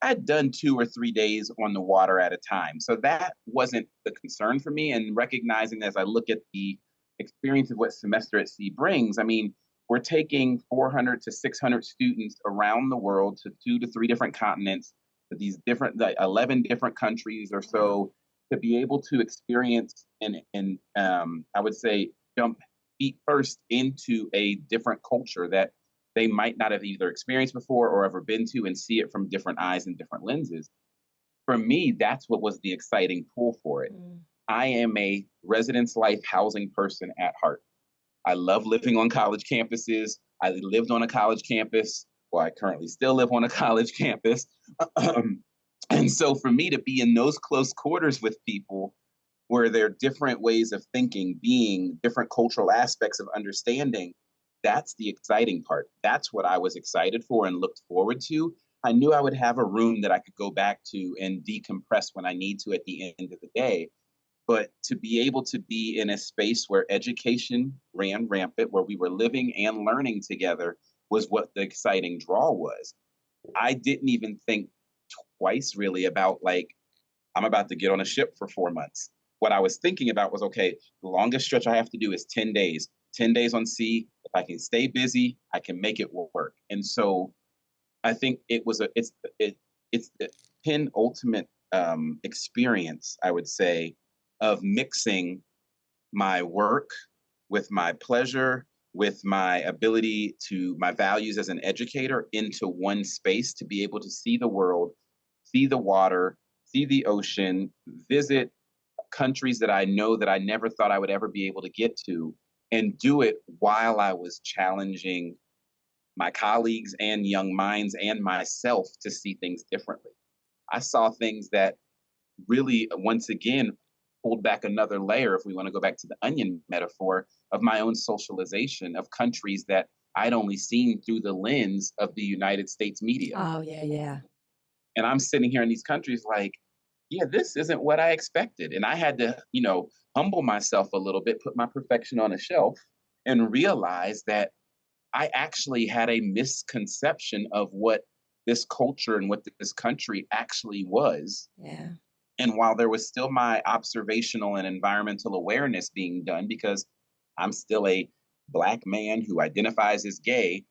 Speaker 2: I'd done 2 or 3 days on the water at a time. So that wasn't the concern for me. And recognizing as I look at the experience of what semester at sea brings, I mean, we're taking 400 to 600 students around the world to 2 to 3 different continents, to these different, like 11 different countries or
Speaker 1: Wow.
Speaker 2: so, to be able to experience and I would say jump feet first into a different culture that they might not have either experienced before or ever been to and see it from different eyes and different lenses. For me, that's what was the exciting pull for it.
Speaker 1: Mm.
Speaker 2: I am a residence life housing person at heart. I love living on college campuses. I lived on a college campus. Well, I currently still live on a college campus. Um, and so for me to be in those close quarters with people where there are different ways of thinking, being, different cultural aspects of understanding, that's the exciting part. That's what I was excited for and looked forward to. I knew I would have a room that I could go back to and decompress when I need to at the end of the day. But to be able to be in a space where education ran rampant, where we were living and learning together, was what the exciting draw was. I didn't even think twice really about like I'm about to get on a ship for 4 months. What I was thinking about was okay, the longest stretch I have to do is 10 days. 10 days on sea. If I can stay busy, I can make it work. And so I think it's the penultimate experience, I would say, of mixing my work with my pleasure, with my ability to my values as an educator into one space to be able to see the world, see the water, see the ocean, visit countries that I know that I never thought I would ever be able to get to, and do it while I was challenging my colleagues and young minds and myself to see things differently. I saw things that really, once again, pulled back another layer, if we want to go back to the onion metaphor, of my own socialization of countries that I'd only seen through the lens of the United States media.
Speaker 1: Oh, yeah, yeah.
Speaker 2: And I'm sitting here in these countries like, yeah, this isn't what I expected. And I had to, humble myself a little bit, put my perfection on a shelf, and realize that I actually had a misconception of what this culture and what this country actually was.
Speaker 1: Yeah.
Speaker 2: And while there was still my observational and environmental awareness being done, because I'm still a Black man who identifies as gay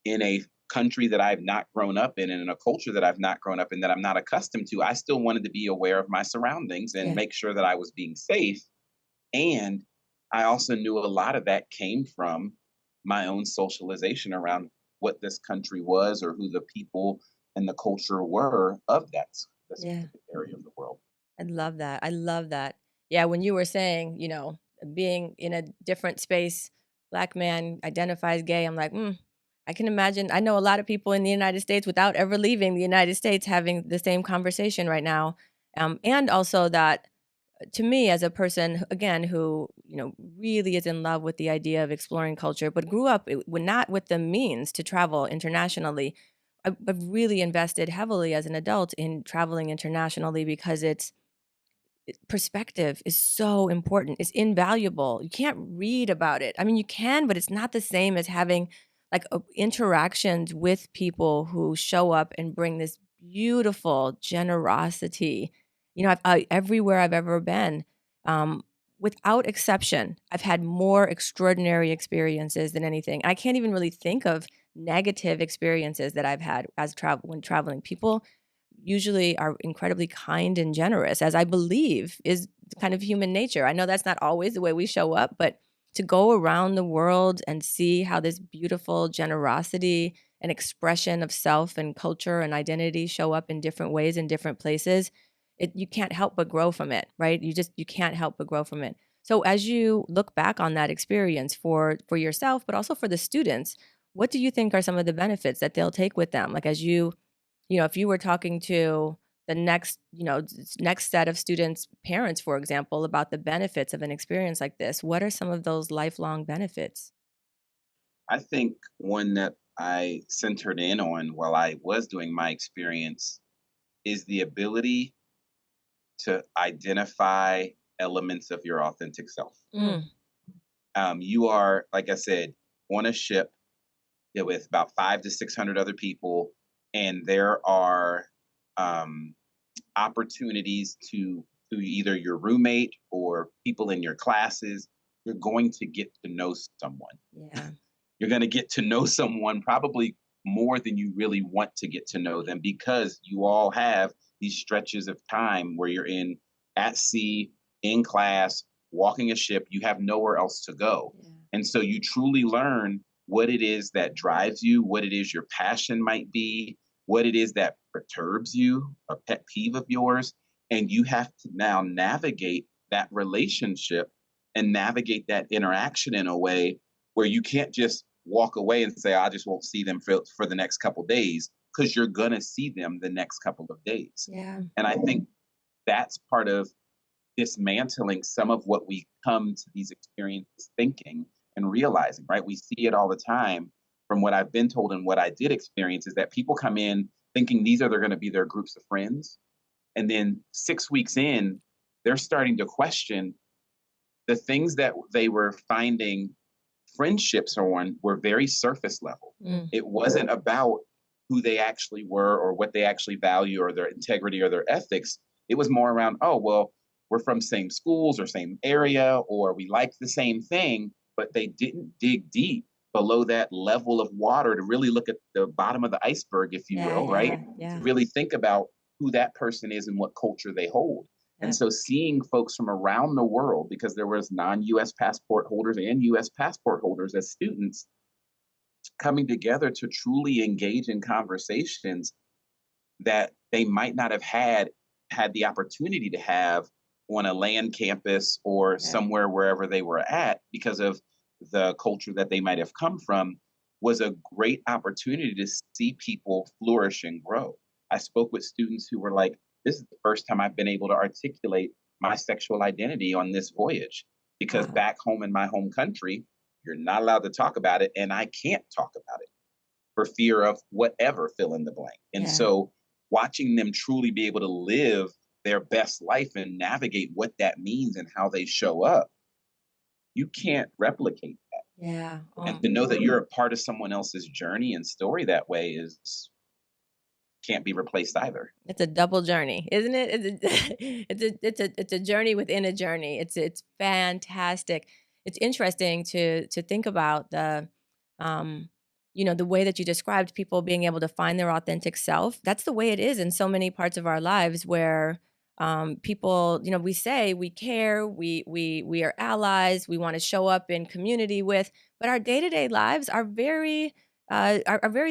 Speaker 2: in a country that I've not grown up in and in a culture that I've not grown up in, that I'm not accustomed to, I still wanted to be aware of my surroundings and
Speaker 1: Yeah.
Speaker 2: make sure that I was being safe. And I also knew a lot of that came from my own socialization around what this country was or who the people and the culture were of that
Speaker 1: Yeah.
Speaker 2: specific area of the world.
Speaker 1: I love that. I love that. Yeah, when you were saying, being in a different space, Black man identifies gay, I'm like, I can imagine. I know a lot of people in the United States without ever leaving the United States having the same conversation right now. And also that to me, as a person, again, who, really is in love with the idea of exploring culture, but grew up not with the means to travel internationally. I've really invested heavily as an adult in traveling internationally because perspective is so important. It's invaluable. You can't read about it. I mean, you can, but it's not the same as having like interactions with people who show up and bring this beautiful generosity. Everywhere I've ever been, um, without exception, I've had more extraordinary experiences than anything. I can't even really think of negative experiences that I've had when traveling. People usually are incredibly kind and generous, as I believe is kind of human nature. I know that's not always the way we show up, but to go around the world and see how this beautiful generosity and expression of self and culture and identity show up in different ways in different places, you can't help but grow from it, right? You can't help but grow from it. So as you look back on that experience for yourself, but also for the students, what do you think are some of the benefits that they'll take with them? Like as if you were talking to the next set of students' parents, for example, about the benefits of an experience like this, what are some of those lifelong benefits?
Speaker 2: I think one that I centered in on while I was doing my experience is the ability to identify elements of your authentic self.
Speaker 1: Mm,
Speaker 2: You are, like I said, on a ship with about 500 to 600 other people, and there are um, opportunities to either your roommate or people in your classes. You're going to get to know someone.
Speaker 1: yeah,
Speaker 2: You're going to get to know someone probably more than you really want to get to know them, because you all have these stretches of time where you're in at sea, in class, walking a ship. You have nowhere else to go.
Speaker 1: yeah,
Speaker 2: And so you truly learn what it is that drives you, what it is your passion might be, what it is that perturbs you, a pet peeve of yours. And you have to now navigate that relationship and navigate that interaction in a way where you can't just walk away and say, I just won't see them for the next couple days, because you're going to see them the next couple of days.
Speaker 1: yeah,
Speaker 2: And I think that's part of dismantling some of what we come to these experiences thinking and realizing, right? We see it all the time from what I've been told and what I did experience, is that people come in thinking these are going to be their groups of friends. And then 6 weeks in, they're starting to question the things that they were finding friendships on were very surface level.
Speaker 1: mm,
Speaker 2: It wasn't about who they actually were or what they actually value or their integrity or their ethics. It was more around, oh, well, we're from same schools or same area, or we like the same thing, but they didn't dig deep below that level of water to really look at the bottom of the iceberg, if you
Speaker 1: yeah,
Speaker 2: will, right?
Speaker 1: yeah,
Speaker 2: To
Speaker 1: yeah,
Speaker 2: really think about who that person is and what culture they hold. And
Speaker 1: yeah,
Speaker 2: so seeing folks from around the world, because there was non-US passport holders and US passport holders as students coming together to truly engage in conversations that they might not have had the opportunity to have on a land campus or
Speaker 1: yeah,
Speaker 2: somewhere wherever they were at, because of the culture that they might have come from. was a great opportunity to see people flourish and grow. I spoke with students who were like, this is the first time I've been able to articulate my sexual identity on this voyage, because
Speaker 1: Wow.
Speaker 2: back home in my home country, you're not allowed to talk about it. And I can't talk about it for fear of whatever, fill in the blank. And
Speaker 1: Yeah.
Speaker 2: so watching them truly be able to live their best life and navigate what that means and how they show up, you can't replicate that.
Speaker 1: Yeah.
Speaker 2: And to know that you're a part of someone else's journey and story that way is can't be replaced either.
Speaker 1: It's a double journey, isn't it? It's a journey within a journey. It's fantastic. It's interesting to think about um, the way that you described people being able to find their authentic self. That's the way it is in so many parts of our lives where people, we say we care, we are allies, we want to show up in community with, but our day-to-day lives are very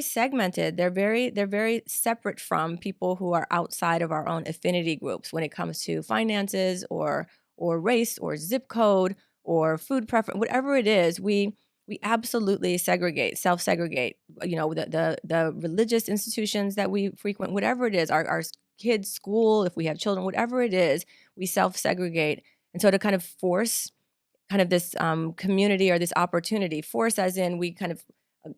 Speaker 1: segmented. They're very separate from people who are outside of our own affinity groups when it comes to finances or race or zip code or food preference, whatever it is. We absolutely self-segregate. The religious institutions that we frequent, whatever it is, our kids' school, if we have children, whatever it is, we self-segregate. And so to kind of force kind of this community or this opportunity, force as in we kind of uh,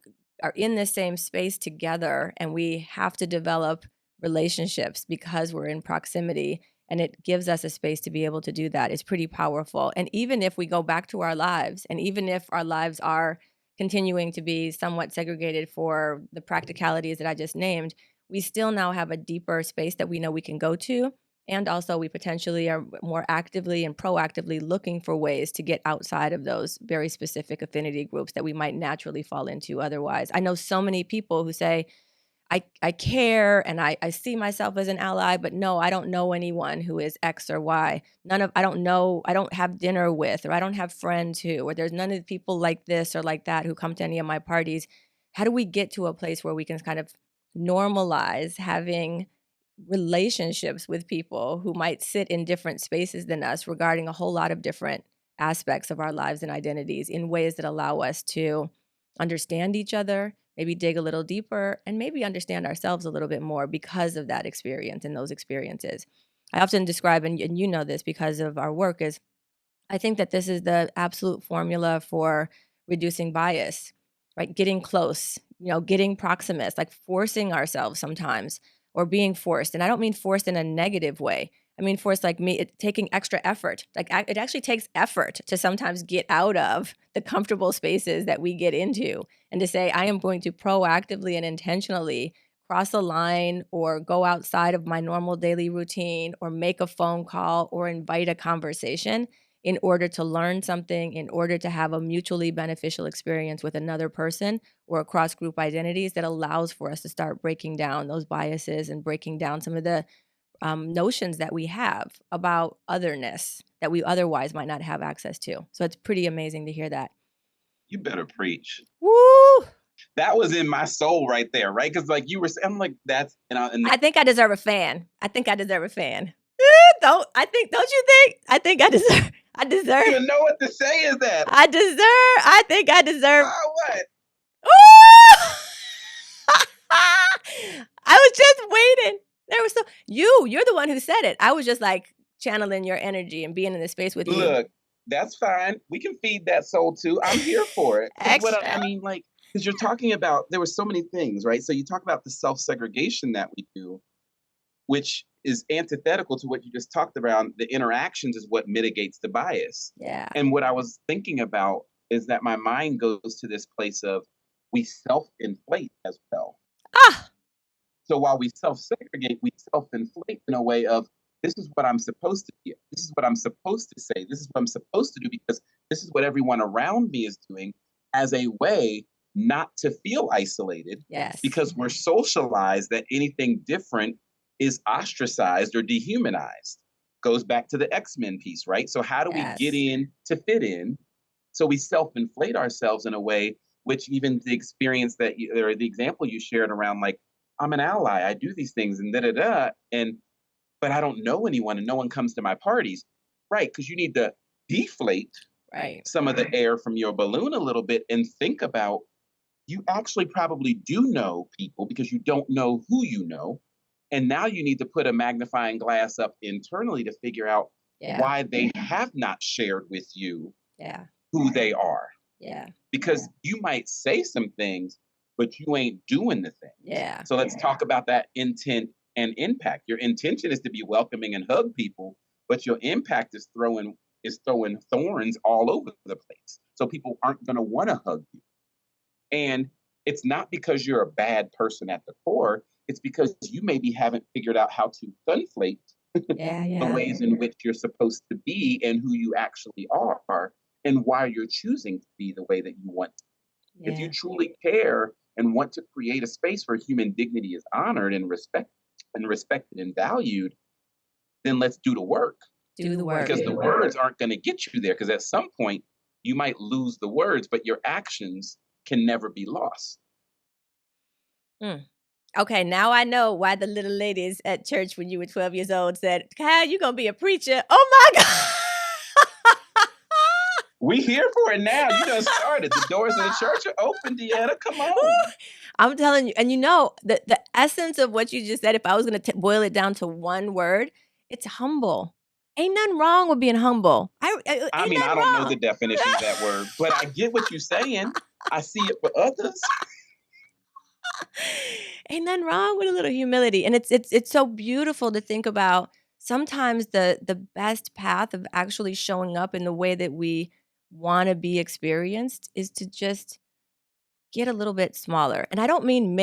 Speaker 1: are in the same space together and we have to develop relationships because we're in proximity, and it gives us a space to be able to do that. It's pretty powerful. And even if we go back to our lives, and even if our lives are continuing to be somewhat segregated for the practicalities that I just named, we still now have a deeper space that we know we can go to. And also, we potentially are more actively and proactively looking for ways to get outside of those very specific affinity groups that we might naturally fall into otherwise. I know so many people who say, I care and I see myself as an ally, but no, I don't know anyone who is X or Y. I don't know, I don't have dinner with, or I don't have friends who, or there's none of the people like this or like that who come to any of my parties. How do we get to a place where we can kind of normalize having relationships with people who might sit in different spaces than us regarding a whole lot of different aspects of our lives and identities in ways that allow us to understand each other, maybe dig a little deeper, and maybe understand ourselves a little bit more because of that experience and those experiences. I often describe, and you know this because of our work, is I think that this is the absolute formula for reducing bias, right? Getting close, getting proximist, like forcing ourselves sometimes or being forced. And I don't mean forced in a negative way. I mean forced like taking extra effort. Like it actually takes effort to sometimes get out of the comfortable spaces that we get into and to say, I am going to proactively and intentionally cross a line or go outside of my normal daily routine or make a phone call or invite a conversation in order to learn something, in order to have a mutually beneficial experience with another person or across group identities that allows for us to start breaking down those biases and breaking down some of the notions that we have about otherness that we otherwise might not have access to. So it's pretty amazing to hear that.
Speaker 2: You better preach.
Speaker 1: Woo!
Speaker 2: That was in my soul right there, right? Because like you were saying, I'm like, that's and
Speaker 1: I think I deserve a fan. I think I deserve a fan. Don't you think? I think I deserve. I
Speaker 2: I
Speaker 1: deserve.
Speaker 2: don't even know what to say is that.
Speaker 1: I think I deserve.
Speaker 2: What?
Speaker 1: Ooh! I was just waiting. There was you're the one who said it. I was just like channeling your energy and being in the space with you.
Speaker 2: Look, that's fine. We can feed that soul too. I'm here for it. 'Cause what I mean, like, because you're talking about, there were so many things, right? So you talk about the self-segregation that we do, which is antithetical to what you just talked about. The interactions is what mitigates the bias.
Speaker 1: Yeah.
Speaker 2: And what I was thinking about is that my mind goes to this place of we self-inflate as well.
Speaker 1: Ah,
Speaker 2: So while we self-segregate, we self-inflate in a way of this is what I'm supposed to be. This is what I'm supposed to say. This is what I'm supposed to do because this is what everyone around me is doing as a way not to feel isolated
Speaker 1: yes.
Speaker 2: because we're socialized that anything different is ostracized or dehumanized. Goes back to the X-Men piece, right? So how do we get in to fit in? So we self-inflate ourselves in a way, which even the experience that or the example you shared around like, I'm an ally, I do these things and but I don't know anyone and no one comes to my parties. Right, because you need to deflate
Speaker 1: Right.
Speaker 2: some of the air from your balloon a little bit and think about you actually probably do know people because you don't know who you know. And now you need to put a magnifying glass up internally to figure out
Speaker 1: Yeah.
Speaker 2: why they have not shared with you
Speaker 1: Yeah.
Speaker 2: who they are.
Speaker 1: Yeah.
Speaker 2: Because you might say some things, but you ain't doing the things.
Speaker 1: Yeah.
Speaker 2: So let's talk about that intent and impact. Your intention is to be welcoming and hug people, but your impact is throwing thorns all over the place. So people aren't going to want to hug you. And it's not because you're a bad person at the core, it's because you maybe haven't figured out how to conflate
Speaker 1: Yeah.
Speaker 2: the
Speaker 1: Yeah.
Speaker 2: ways in which you're supposed to be and who you actually are and why you're choosing to be the way that you want to. If you
Speaker 1: Yeah.
Speaker 2: truly care and want to create a space where human dignity is honored and respected and valued, then let's do the work.
Speaker 1: Do the work.
Speaker 2: Because the words aren't going to get you there. Because at some point you might lose the words, but your actions can never be lost.
Speaker 1: Mm. Okay, now I know why the little ladies at church when you were 12 years old said, Kyle, you gonna be a preacher. Oh my God.
Speaker 2: We here for it now. You done started. The doors of the church are open, DeEtta. Come on.
Speaker 1: I'm telling you, and the essence of what you just said, if I was gonna boil it down to one word, it's humble. Ain't nothing wrong with being humble. Ain't
Speaker 2: I mean, I
Speaker 1: nothing
Speaker 2: don't know
Speaker 1: wrong.
Speaker 2: the definition of that word, but I get what you're saying. I see it for others.
Speaker 1: Ain't nothing wrong with a little humility, and it's so beautiful to think about. Sometimes the best path of actually showing up in the way that we want to be experienced is to just get a little bit smaller. And I don't mean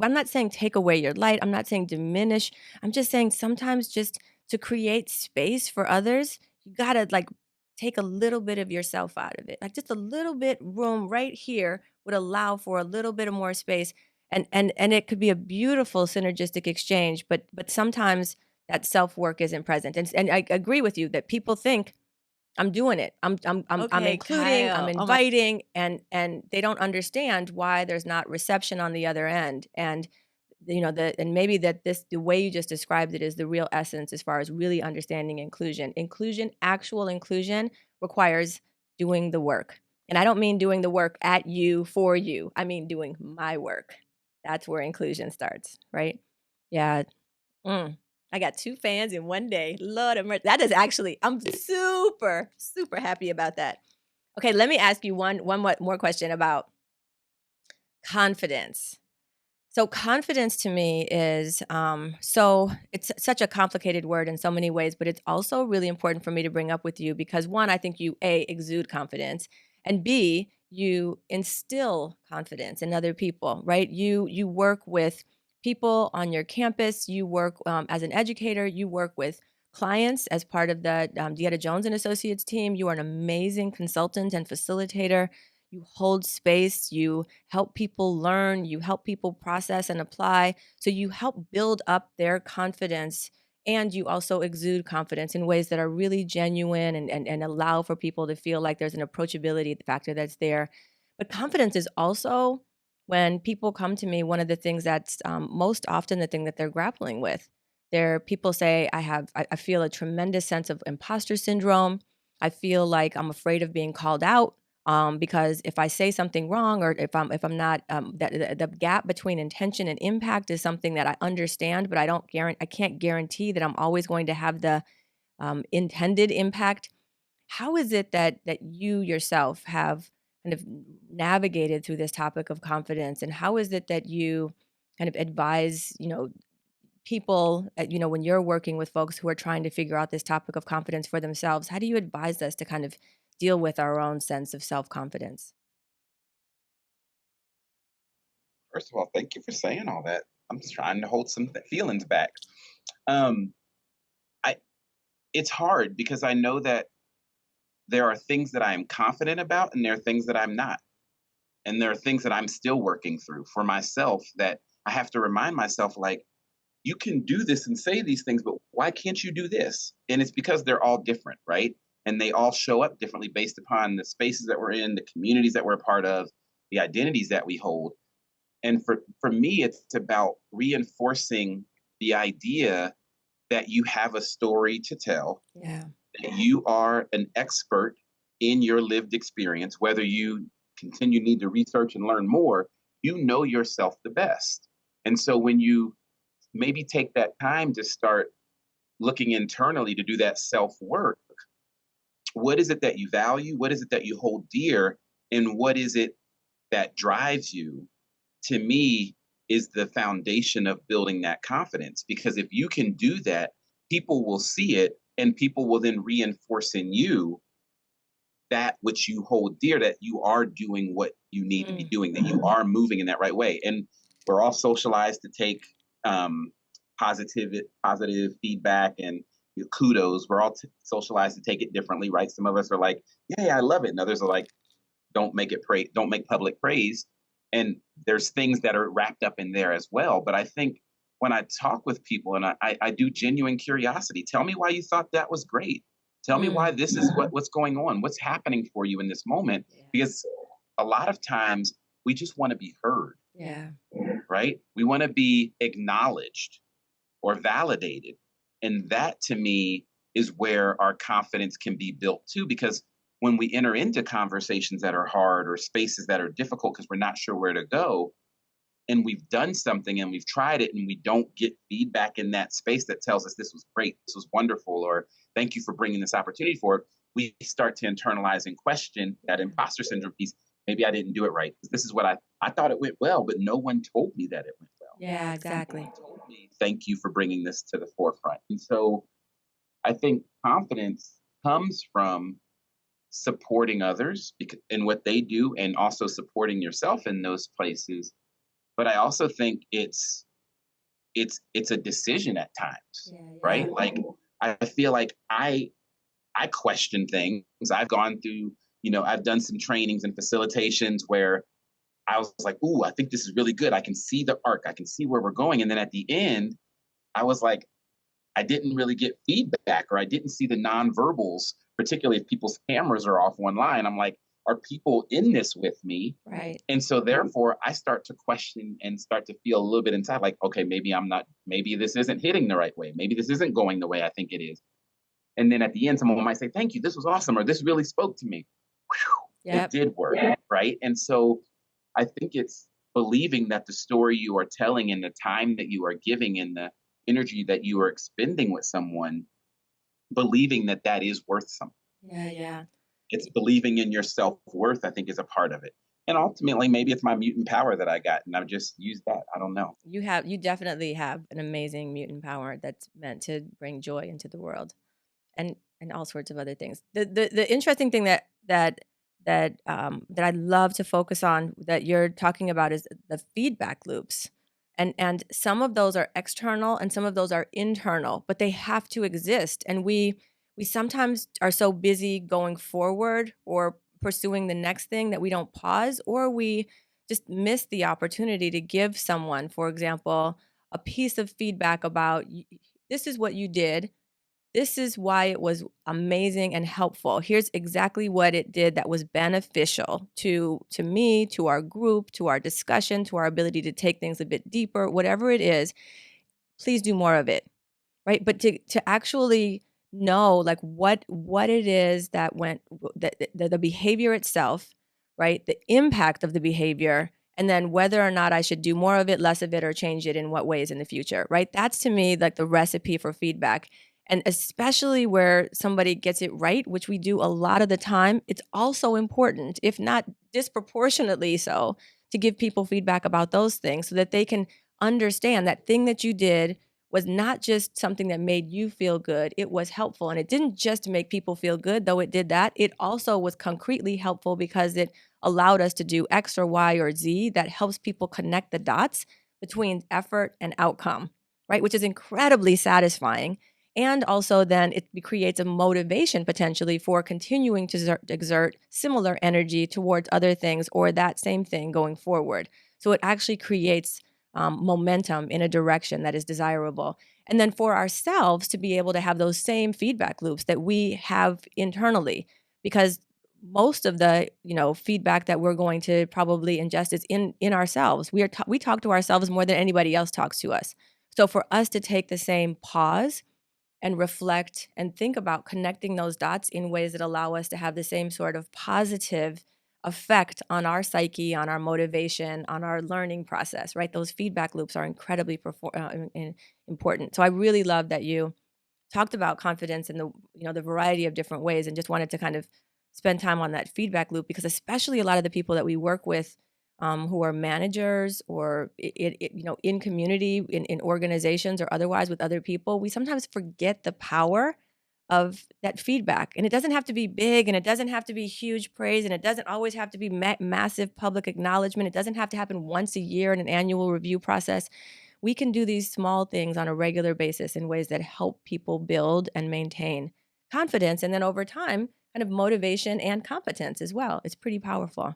Speaker 1: I'm not saying take away your light. I'm not saying diminish. I'm just saying sometimes just to create space for others, you got to like take a little bit of yourself out of it. Like just a little bit room right here would allow for a little bit of more space. And it could be a beautiful synergistic exchange, but sometimes that self-work isn't present. And I agree with you that people think I'm doing it. I'm
Speaker 3: Okay,
Speaker 1: including, I'm
Speaker 3: Kyle. Oh my
Speaker 1: inviting, and they don't understand why there's not reception on the other end. And and maybe the way you just described it is the real essence as far as really understanding inclusion. Actual inclusion requires doing the work. And I don't mean doing the work at you for you. I mean doing my work. That's where inclusion starts, right? Yeah. Mm. I got 2 fans in one day. Lord have mercy. That is actually I'm super, super happy about that. Okay, let me ask you one more question about confidence. So confidence to me is so it's such a complicated word in so many ways, but it's also really important for me to bring up with you because one, I think you exude confidence, and B, you instill confidence in other people, right? You work with people on your campus. You work as an educator. You work with clients as part of the DeEtta Jones and Associates team. You are an amazing consultant and facilitator. You hold space. You help people learn, you help people process and apply. So you help build up their confidence, and you also exude confidence in ways that are really genuine and allow for people to feel like there's an approachability factor that's there. But confidence is also when people come to me, one of the things that's most often the thing that they're grappling with. People say, I feel a tremendous sense of imposter syndrome. I feel like I'm afraid of being called out because if I say something wrong or if I'm not the gap between intention and impact is something that I understand, but I can't guarantee that I'm always going to have the intended impact. How is it that you yourself have kind of navigated through this topic of confidence, and how is it that you kind of advise people when you're working with folks who are trying to figure out this topic of confidence for themselves? How do you advise us to kind of deal with our own sense of self-confidence?
Speaker 2: First of all, thank you for saying all that. I'm just trying to hold some feelings back. Um, I It's hard because I know that there are things that I am confident about and there are things that I'm not. And there are things that I'm still working through for myself that I have to remind myself like you can do this and say these things, but why can't you do this? And it's because they're all different, right? And they all show up differently based upon the spaces that we're in, the communities that we're a part of, the identities that we hold. And for me, it's about reinforcing the idea that you have a story to tell,
Speaker 1: Yeah.
Speaker 2: that you are an expert in your lived experience, whether you continue need to research and learn more, you know yourself the best. And so when you maybe take that time to start looking internally to do that self work, what is it that you value? What is it that you hold dear? And what is it that drives you? To me, is the foundation of building that confidence. Because if you can do that, people will see it and people will then reinforce in you that which you hold dear, that you are doing what you need to be
Speaker 1: Mm.
Speaker 2: doing, that you are moving in that right way. And we're all socialized to take um, positive feedback and kudos. We're all socialized to take it differently, right? Some of us are like, yeah, I love it. And others are like, don't make public praise. And there's things that are wrapped up in there as well. But I think when I talk with people and I do genuine curiosity, tell me why you thought that was great. Tell me why
Speaker 1: Mm.
Speaker 2: this is what's going on, what's happening for you in this moment.
Speaker 1: Yeah.
Speaker 2: Because a lot of times we just want to be heard,
Speaker 1: Yeah.
Speaker 2: right? We want to be acknowledged or validated. And that to me is where our confidence can be built too. Because when we enter into conversations that are hard or spaces that are difficult because we're not sure where to go, and we've done something and we've tried it and we don't get feedback in that space that tells us this was great, this was wonderful, or thank you for bringing this opportunity forward, we start to internalize and question that imposter syndrome piece. Maybe I didn't do it right. This is what I thought it went well, but no one told me that it went well.
Speaker 1: Yeah,
Speaker 2: No
Speaker 1: exactly.
Speaker 2: one told me, thank you for bringing this to the forefront. And so I think confidence comes from supporting others in what they do and also supporting yourself in those places. But I also think it's a decision at times,
Speaker 1: Yeah,
Speaker 2: right?
Speaker 1: yeah.
Speaker 2: Like I feel like I question things. I've gone through, I've done some trainings and facilitations where I was like, ooh, I think this is really good. I can see the arc. I can see where we're going. And then at the end, I was like, I didn't really get feedback or I didn't see the nonverbals, particularly if people's cameras are off online. I'm like, are people in this with me?
Speaker 1: Right.
Speaker 2: And so therefore I start to question and start to feel a little bit inside like, okay, maybe this isn't hitting the right way. Maybe this isn't going the way I think it is. And then at the end, someone might say, thank you, this was awesome, or this really spoke to me. Whew, it
Speaker 1: Yep.
Speaker 2: did work, right? And so I think it's believing that the story you are telling and the time that you are giving and the energy that you are expending with someone, believing that that is worth something.
Speaker 1: Yeah, yeah.
Speaker 2: It's believing in your self-worth, I think, is a part of it. And ultimately, maybe it's my mutant power that I got, and I've just used that. I don't know.
Speaker 1: You definitely have an amazing mutant power that's meant to bring joy into the world and all sorts of other things. The interesting thing that I love to focus on that you're talking about is the feedback loops. And some of those are external and some of those are internal, but they have to exist. And we sometimes are so busy going forward or pursuing the next thing that we don't pause, or we just miss the opportunity to give someone, for example, a piece of feedback about this is what you did. This is why it was amazing and helpful. Here's exactly what it did that was beneficial to me, to our group, to our discussion, to our ability to take things a bit deeper, whatever it is. Please do more of it. Right? But to actually know like what it is that went the behavior itself, right? The impact of the behavior, and then whether or not I should do more of it, less of it, or change it in what ways in the future, right? That's to me like the recipe for feedback. And especially where somebody gets it right, which we do a lot of the time, it's also important, if not disproportionately so, to give people feedback about those things so that they can understand that thing that you did was not just something that made you feel good, it was helpful. And it didn't just make people feel good, though it did that. It also was concretely helpful because it allowed us to do X or Y or Z that helps people connect the dots between effort and outcome, right? Which is incredibly satisfying. And also, then it creates a motivation potentially for continuing to exert similar energy towards other things or that same thing going forward. So it actually creates momentum in a direction that is desirable. And then for ourselves to be able to have those same feedback loops that we have internally, because most of the feedback that we're going to probably ingest is in ourselves. We talk to ourselves more than anybody else talks to us. So for us to take the same pause and reflect and think about connecting those dots in ways that allow us to have the same sort of positive effect on our psyche, on our motivation, on our learning process, right? Those feedback loops are incredibly important. So I really love that you talked about confidence in the variety of different ways, and just wanted to kind of spend time on that feedback loop, because especially a lot of the people that we work with, who are managers or in community, in organizations or otherwise with other people, we sometimes forget the power of that feedback. And it doesn't have to be big, and it doesn't have to be huge praise, and it doesn't always have to be massive public acknowledgement. It doesn't have to happen once a year in an annual review process. We can do these small things on a regular basis in ways that help people build and maintain confidence. And then over time, kind of motivation and competence as well. It's pretty powerful.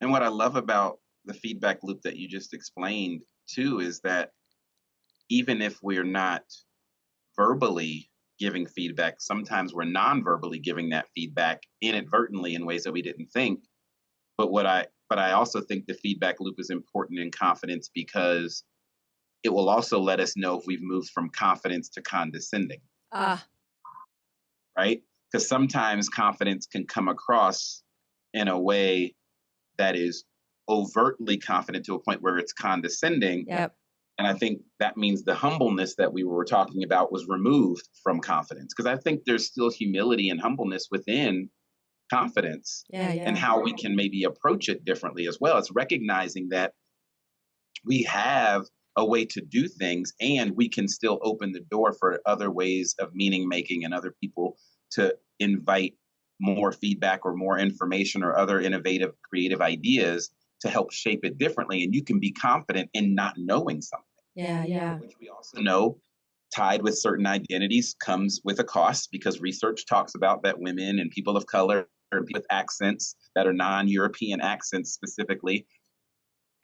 Speaker 2: And what I love about the feedback loop that you just explained too is that even if we're not verbally giving feedback, sometimes we're non-verbally giving that feedback inadvertently in ways that we didn't think. But I also think the feedback loop is important in confidence because it will also let us know if we've moved from confidence to condescending. Right? Because sometimes confidence can come across in a way that is overtly confident to a point where it's condescending.
Speaker 1: Yep.
Speaker 2: And I think that means the humbleness that we were talking about was removed from confidence. Because I think there's still humility and humbleness within confidence.
Speaker 1: Yeah.
Speaker 2: And how we can maybe approach it differently as well. It's recognizing that we have a way to do things, and we can still open the door for other ways of meaning making and other people to invite more feedback or more information or other innovative, creative ideas to help shape it differently. And you can be confident in not knowing something.
Speaker 1: Yeah.
Speaker 2: Which we also know, tied with certain identities, comes with a cost, because research talks about that women and people of color and people with accents that are non-European accents specifically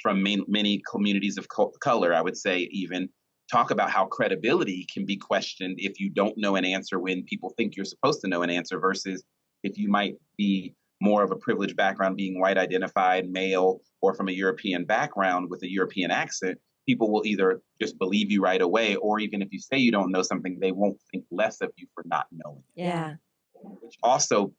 Speaker 2: from many communities of color, I would say, even talk about how credibility can be questioned if you don't know an answer when people think you're supposed to know an answer, versus if you might be more of a privileged background, being white identified, male, or from a European background with a European accent, people will either just believe you right away, or even if you say you don't know something, they won't think less of you for not knowing it.
Speaker 1: Yeah.
Speaker 2: Which also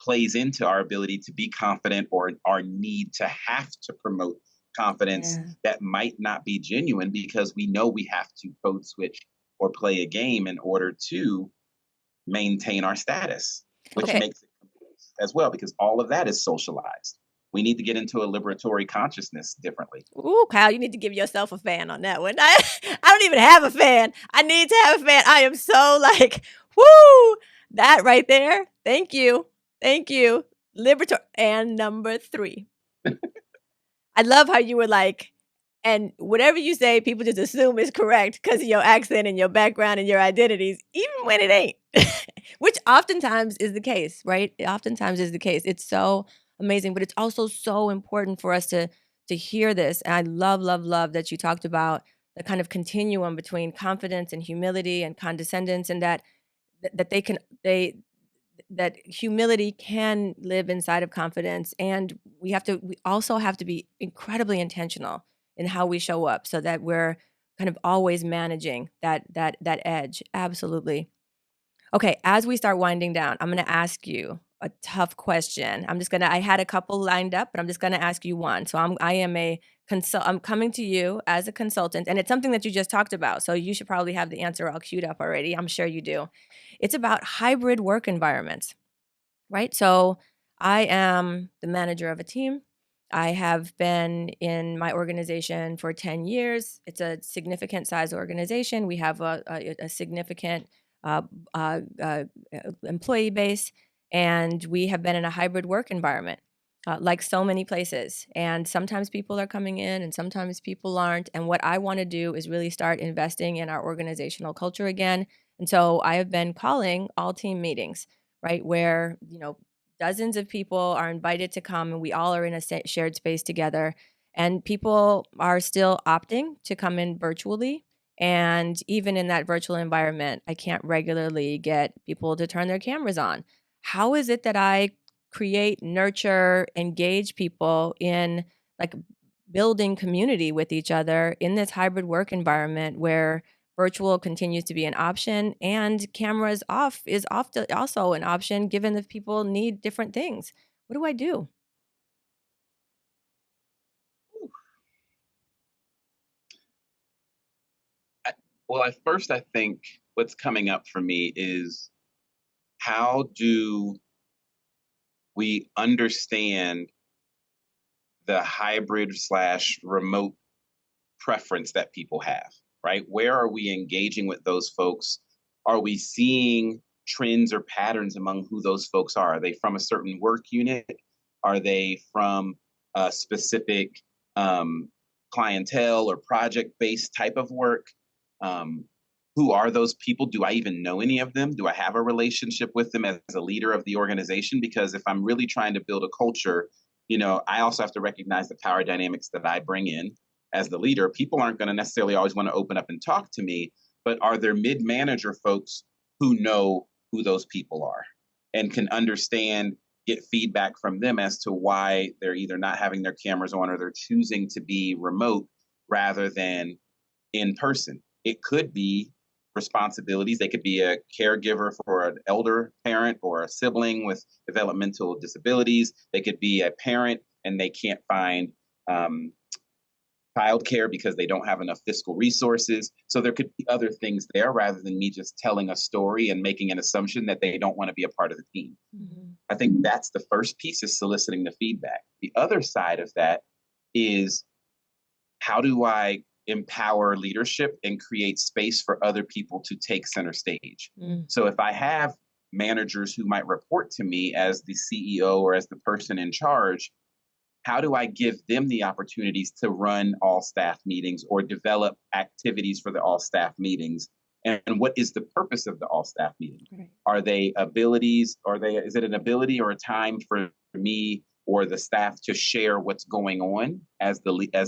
Speaker 2: plays into our ability to be confident, or our need to have to promote confidence that might not be genuine, because we know we have to code switch or play a game in order to maintain our status, which makes it complex as well, because all of that is socialized. We need to get into a liberatory consciousness differently.
Speaker 1: Ooh, Kyle, you need to give yourself a fan on that one. I don't even have a fan. I need to have a fan. I am so like, whoo, that right there. Thank you. Liberatory. And number 3. I love how you were like, and whatever you say, people just assume is correct because of your accent and your background and your identities, even when it ain't, which oftentimes is the case, right? Oftentimes is the case. It's so amazing, but it's also so important for us to hear this. And I love that you talked about the kind of continuum between confidence and humility and condescendence, and that that humility can live inside of confidence. And we also have to be incredibly intentional in how we show up, so that we're kind of always managing that edge. Absolutely. Okay, as we start winding down, I'm going to ask you a tough question. I had a couple lined up, but I'm just going to ask you one. So I'm coming to you as a consultant, and it's something that you just talked about. So you should probably have the answer all queued up already. I'm sure you do. It's about hybrid work environments, right? So I am the manager of a team. I have been in my organization for 10 years. It's a significant size organization. We have a significant uh, employee base, and we have been in a hybrid work environment, like so many places. And sometimes people are coming in and sometimes people aren't. And what I want to do is really start investing in our organizational culture again. And so I have been calling all team meetings, right, where, dozens of people are invited to come and we all are in a shared space together. And people are still opting to come in virtually. And even in that virtual environment, I can't regularly get people to turn their cameras on. How is it that I create, nurture, engage people in like building community with each other in this hybrid work environment where virtual continues to be an option and cameras off is also an option, given that people need different things? What do I do?
Speaker 2: Well, at first, I think what's coming up for me is how do we understand the hybrid slash remote preference that people have, right? Where are we engaging with those folks? Are we seeing trends or patterns among who those folks are? Are they from a certain work unit? Are they from a specific clientele or project based type of work? Who are those people? Do I even know any of them? Do I have a relationship with them as a leader of the organization? Because if I'm really trying to build a culture, I also have to recognize the power dynamics that I bring in as the leader. People aren't going to necessarily always want to open up and talk to me, but are there mid-manager folks who know who those people are and can understand, get feedback from them as to why they're either not having their cameras on or they're choosing to be remote rather than in person? It could be responsibilities. They could be a caregiver for an elder parent or a sibling with developmental disabilities. They could be a parent and they can't find childcare because they don't have enough fiscal resources. So there could be other things there rather than me just telling a story and making an assumption that they don't want to be a part of the team. Mm-hmm. I think that's the first piece, is soliciting the feedback. The other side of that is, how do I empower leadership and create space for other people to take center stage? So if I have managers who might report to me as the CEO or as the person in charge, how do I give them the opportunities to run all staff meetings or develop activities for the all staff meetings? And what is the purpose of the all staff meeting? Right. Are they abilities? Is it an ability or a time for me or the staff to share what's going on as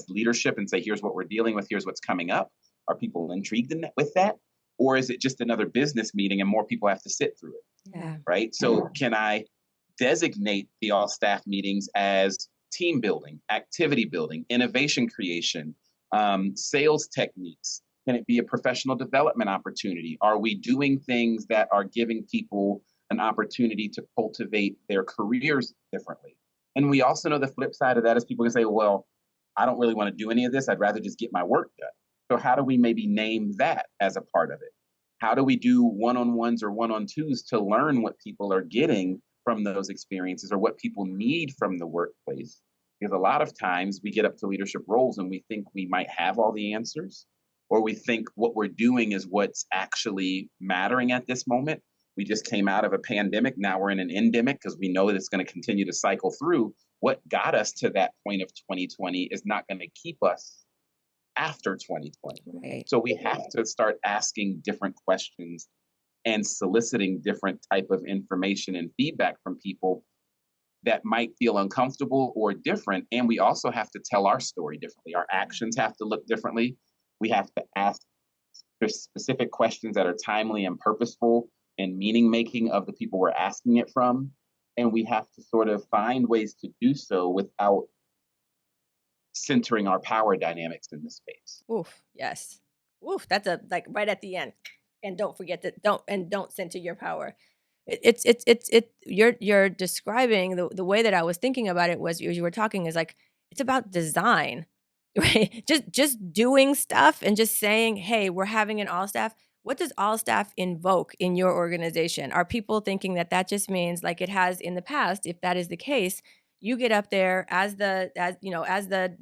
Speaker 2: leadership and say, here's what we're dealing with, here's what's coming up? Are people intrigued with that? Or is it just another business meeting and more people have to sit through it? Yeah. Right. So can I designate the all staff meetings as team building, activity building, innovation creation, sales techniques? Can it be a professional development opportunity? Are we doing things that are giving people an opportunity to cultivate their careers differently? And we also know the flip side of that is people can say, well, I don't really want to do any of this. I'd rather just get my work done. So how do we maybe name that as a part of it? How do we do one-on-ones or one-on-twos to learn what people are getting from those experiences or what people need from the workplace? Because a lot of times we get up to leadership roles and we think we might have all the answers, or we think what we're doing is what's actually mattering at this moment. We just came out of a pandemic. Now we're in an endemic because we know that it's going to continue to cycle through. What got us to that point of 2020 is not going to keep us after 2020. Right. So we have to start asking different questions and soliciting different type of information and feedback from people that might feel uncomfortable or different. And we also have to tell our story differently. Our actions have to look differently. We have to ask specific questions that are timely and purposeful and meaning making of the people we're asking it from. And we have to sort of find ways to do so without centering our power dynamics in this space.
Speaker 1: Oof, yes. Oof, that's like right at the end. And don't forget that don't center your power. You're describing the way that I was thinking about it was, as you were talking, is like, it's about design, right? Just doing stuff and just saying, hey, we're having an all staff. What does all staff invoke in your organization? Are people thinking that just means, like it has in the past, if that is the case, you get up there as the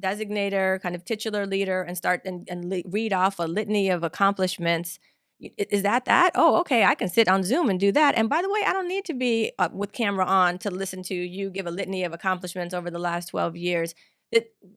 Speaker 1: designator, kind of titular leader, and start and read off a litany of accomplishments? Is that? Oh, okay, I can sit on Zoom and do that. And by the way, I don't need to be with camera on to listen to you give a litany of accomplishments over the last 12 years.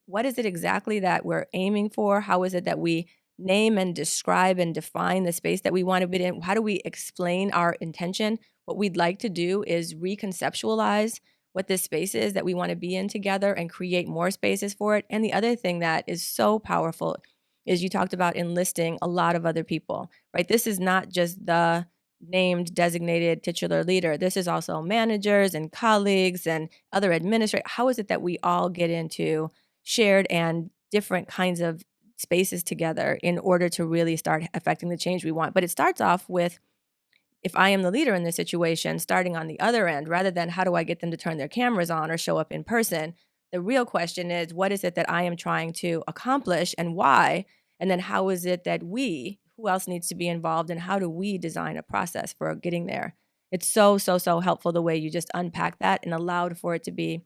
Speaker 1: What is it exactly that we're aiming for? How is it that we name and describe and define the space that we want to be in? How do we explain our intention? What we'd like to do is reconceptualize what this space is that we want to be in together and create more spaces for it. And the other thing that is so powerful is you talked about enlisting a lot of other people, right? This is not just the named designated titular leader. This is also managers and colleagues and other administrators. How is it that we all get into shared and different kinds of spaces together in order to really start affecting the change we want? But it starts off with, if I am the leader in this situation, starting on the other end, rather than how do I get them to turn their cameras on or show up in person, the real question is, what is it that I am trying to accomplish and why? And then how is it that we, who else needs to be involved, and how do we design a process for getting there? It's so, so, so helpful the way you just unpack that and allowed for it to be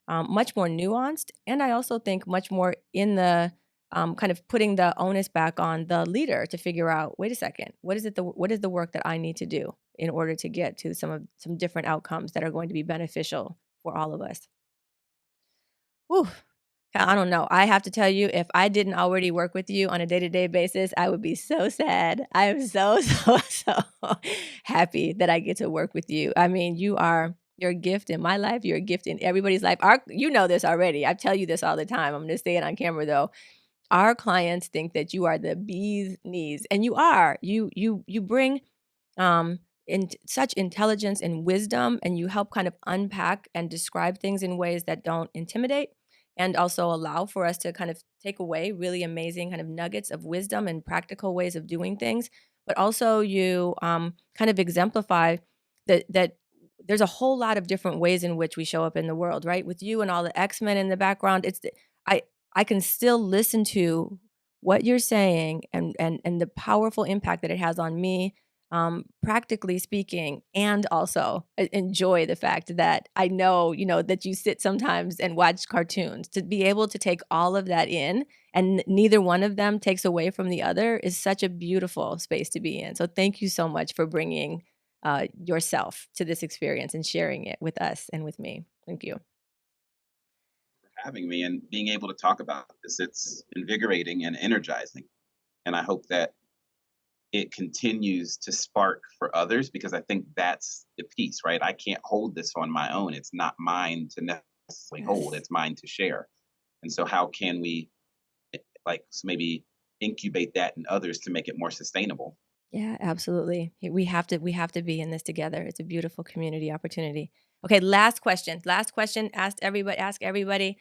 Speaker 1: much more nuanced. And I also think much more in the kind of putting the onus back on the leader to figure out, wait a second, what is the work that I need to do in order to get to some different outcomes that are going to be beneficial for all of us. Whew. I don't know. I have to tell you, if I didn't already work with you on a day-to-day basis, I would be so sad. I am so, so, so happy that I get to work with you. I mean, you're a gift in my life. You're a gift in everybody's life. You know this already. I tell you this all the time. I'm going to say it on camera, though. Our clients think that you are the bee's knees, and you are. You bring in such intelligence and wisdom, and you help kind of unpack and describe things in ways that don't intimidate, and also allow for us to kind of take away really amazing kind of nuggets of wisdom and practical ways of doing things. But also you kind of exemplify that there's a whole lot of different ways in which we show up in the world, right? With you and all the X-Men in the background, I can still listen to what you're saying and the powerful impact that it has on me, practically speaking, and also enjoy the fact that I know, that you sit sometimes and watch cartoons. To be able to take all of that in and neither one of them takes away from the other is such a beautiful space to be in. So thank you so much for bringing yourself to this experience and sharing it with us and with me. Thank you.
Speaker 2: Having me and being able to talk about this. It's invigorating and energizing. And I hope that it continues to spark for others, because I think that's the piece, right? I can't hold this on my own. It's not mine to necessarily hold, it's mine to share. And so how can we maybe incubate that in others to make it more sustainable?
Speaker 1: Yeah, absolutely. We have to be in this together. It's a beautiful community opportunity. Okay, last question. Ask everybody.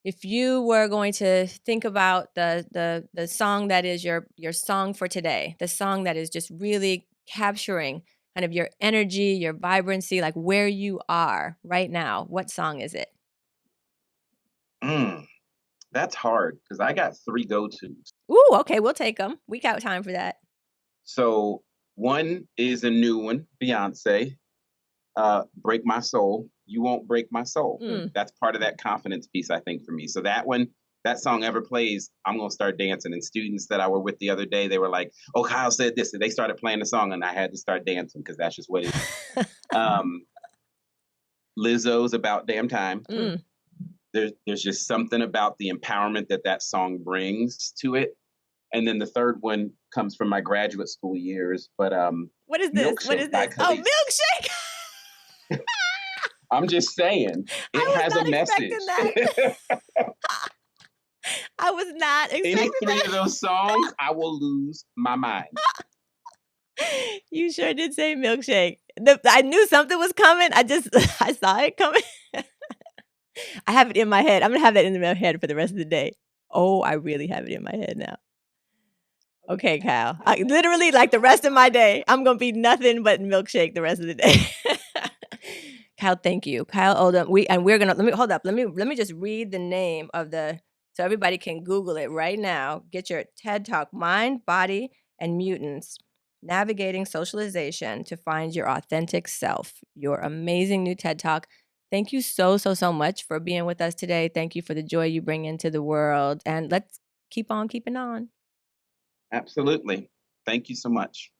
Speaker 1: If you were going to think about the song that is your song for today, the song that is just really capturing kind of your energy, your vibrancy, like where you are right now, what song is it?
Speaker 2: That's hard because I got 3 go-tos.
Speaker 1: Ooh, okay, we'll take them. We got time for that.
Speaker 2: So one is a new one, Beyonce, Break My Soul. You Won't Break My Soul. That's part of that confidence piece, I think, for me. So that song ever plays, I'm going to start dancing. And students that I were with the other day, they were like, oh, Kyle said this. And they started playing the song and I had to start dancing because that's just what it is. Lizzo's About Damn Time. There's just something about the empowerment that song brings to it. And then the third one comes from my graduate school years. But
Speaker 1: what is this?
Speaker 2: Milkshake
Speaker 1: What is this? Oh, Milkshake!
Speaker 2: I'm just saying, it has a message.
Speaker 1: I was not expecting
Speaker 2: Any 3
Speaker 1: that.
Speaker 2: of those songs, I will lose my mind.
Speaker 1: You sure did say Milkshake. I knew something was coming. I saw it coming. I have it in my head. I'm going to have that in my head for the rest of the day. Oh, I really have it in my head now. Okay, Kyle. Literally, like the rest of my day, I'm going to be nothing but Milkshake the rest of the day. Kyle, thank you. Kyle Oldham. We're going to, let me just read the name of so everybody can Google it right now. Get your TED Talk, Mind, Body, and Mutants, Navigating Socialization to Find Your Authentic Self. Your amazing new TED Talk. Thank you so, so, so much for being with us today. Thank you for the joy you bring into the world. And let's keep on keeping on.
Speaker 2: Absolutely. Thank you so much.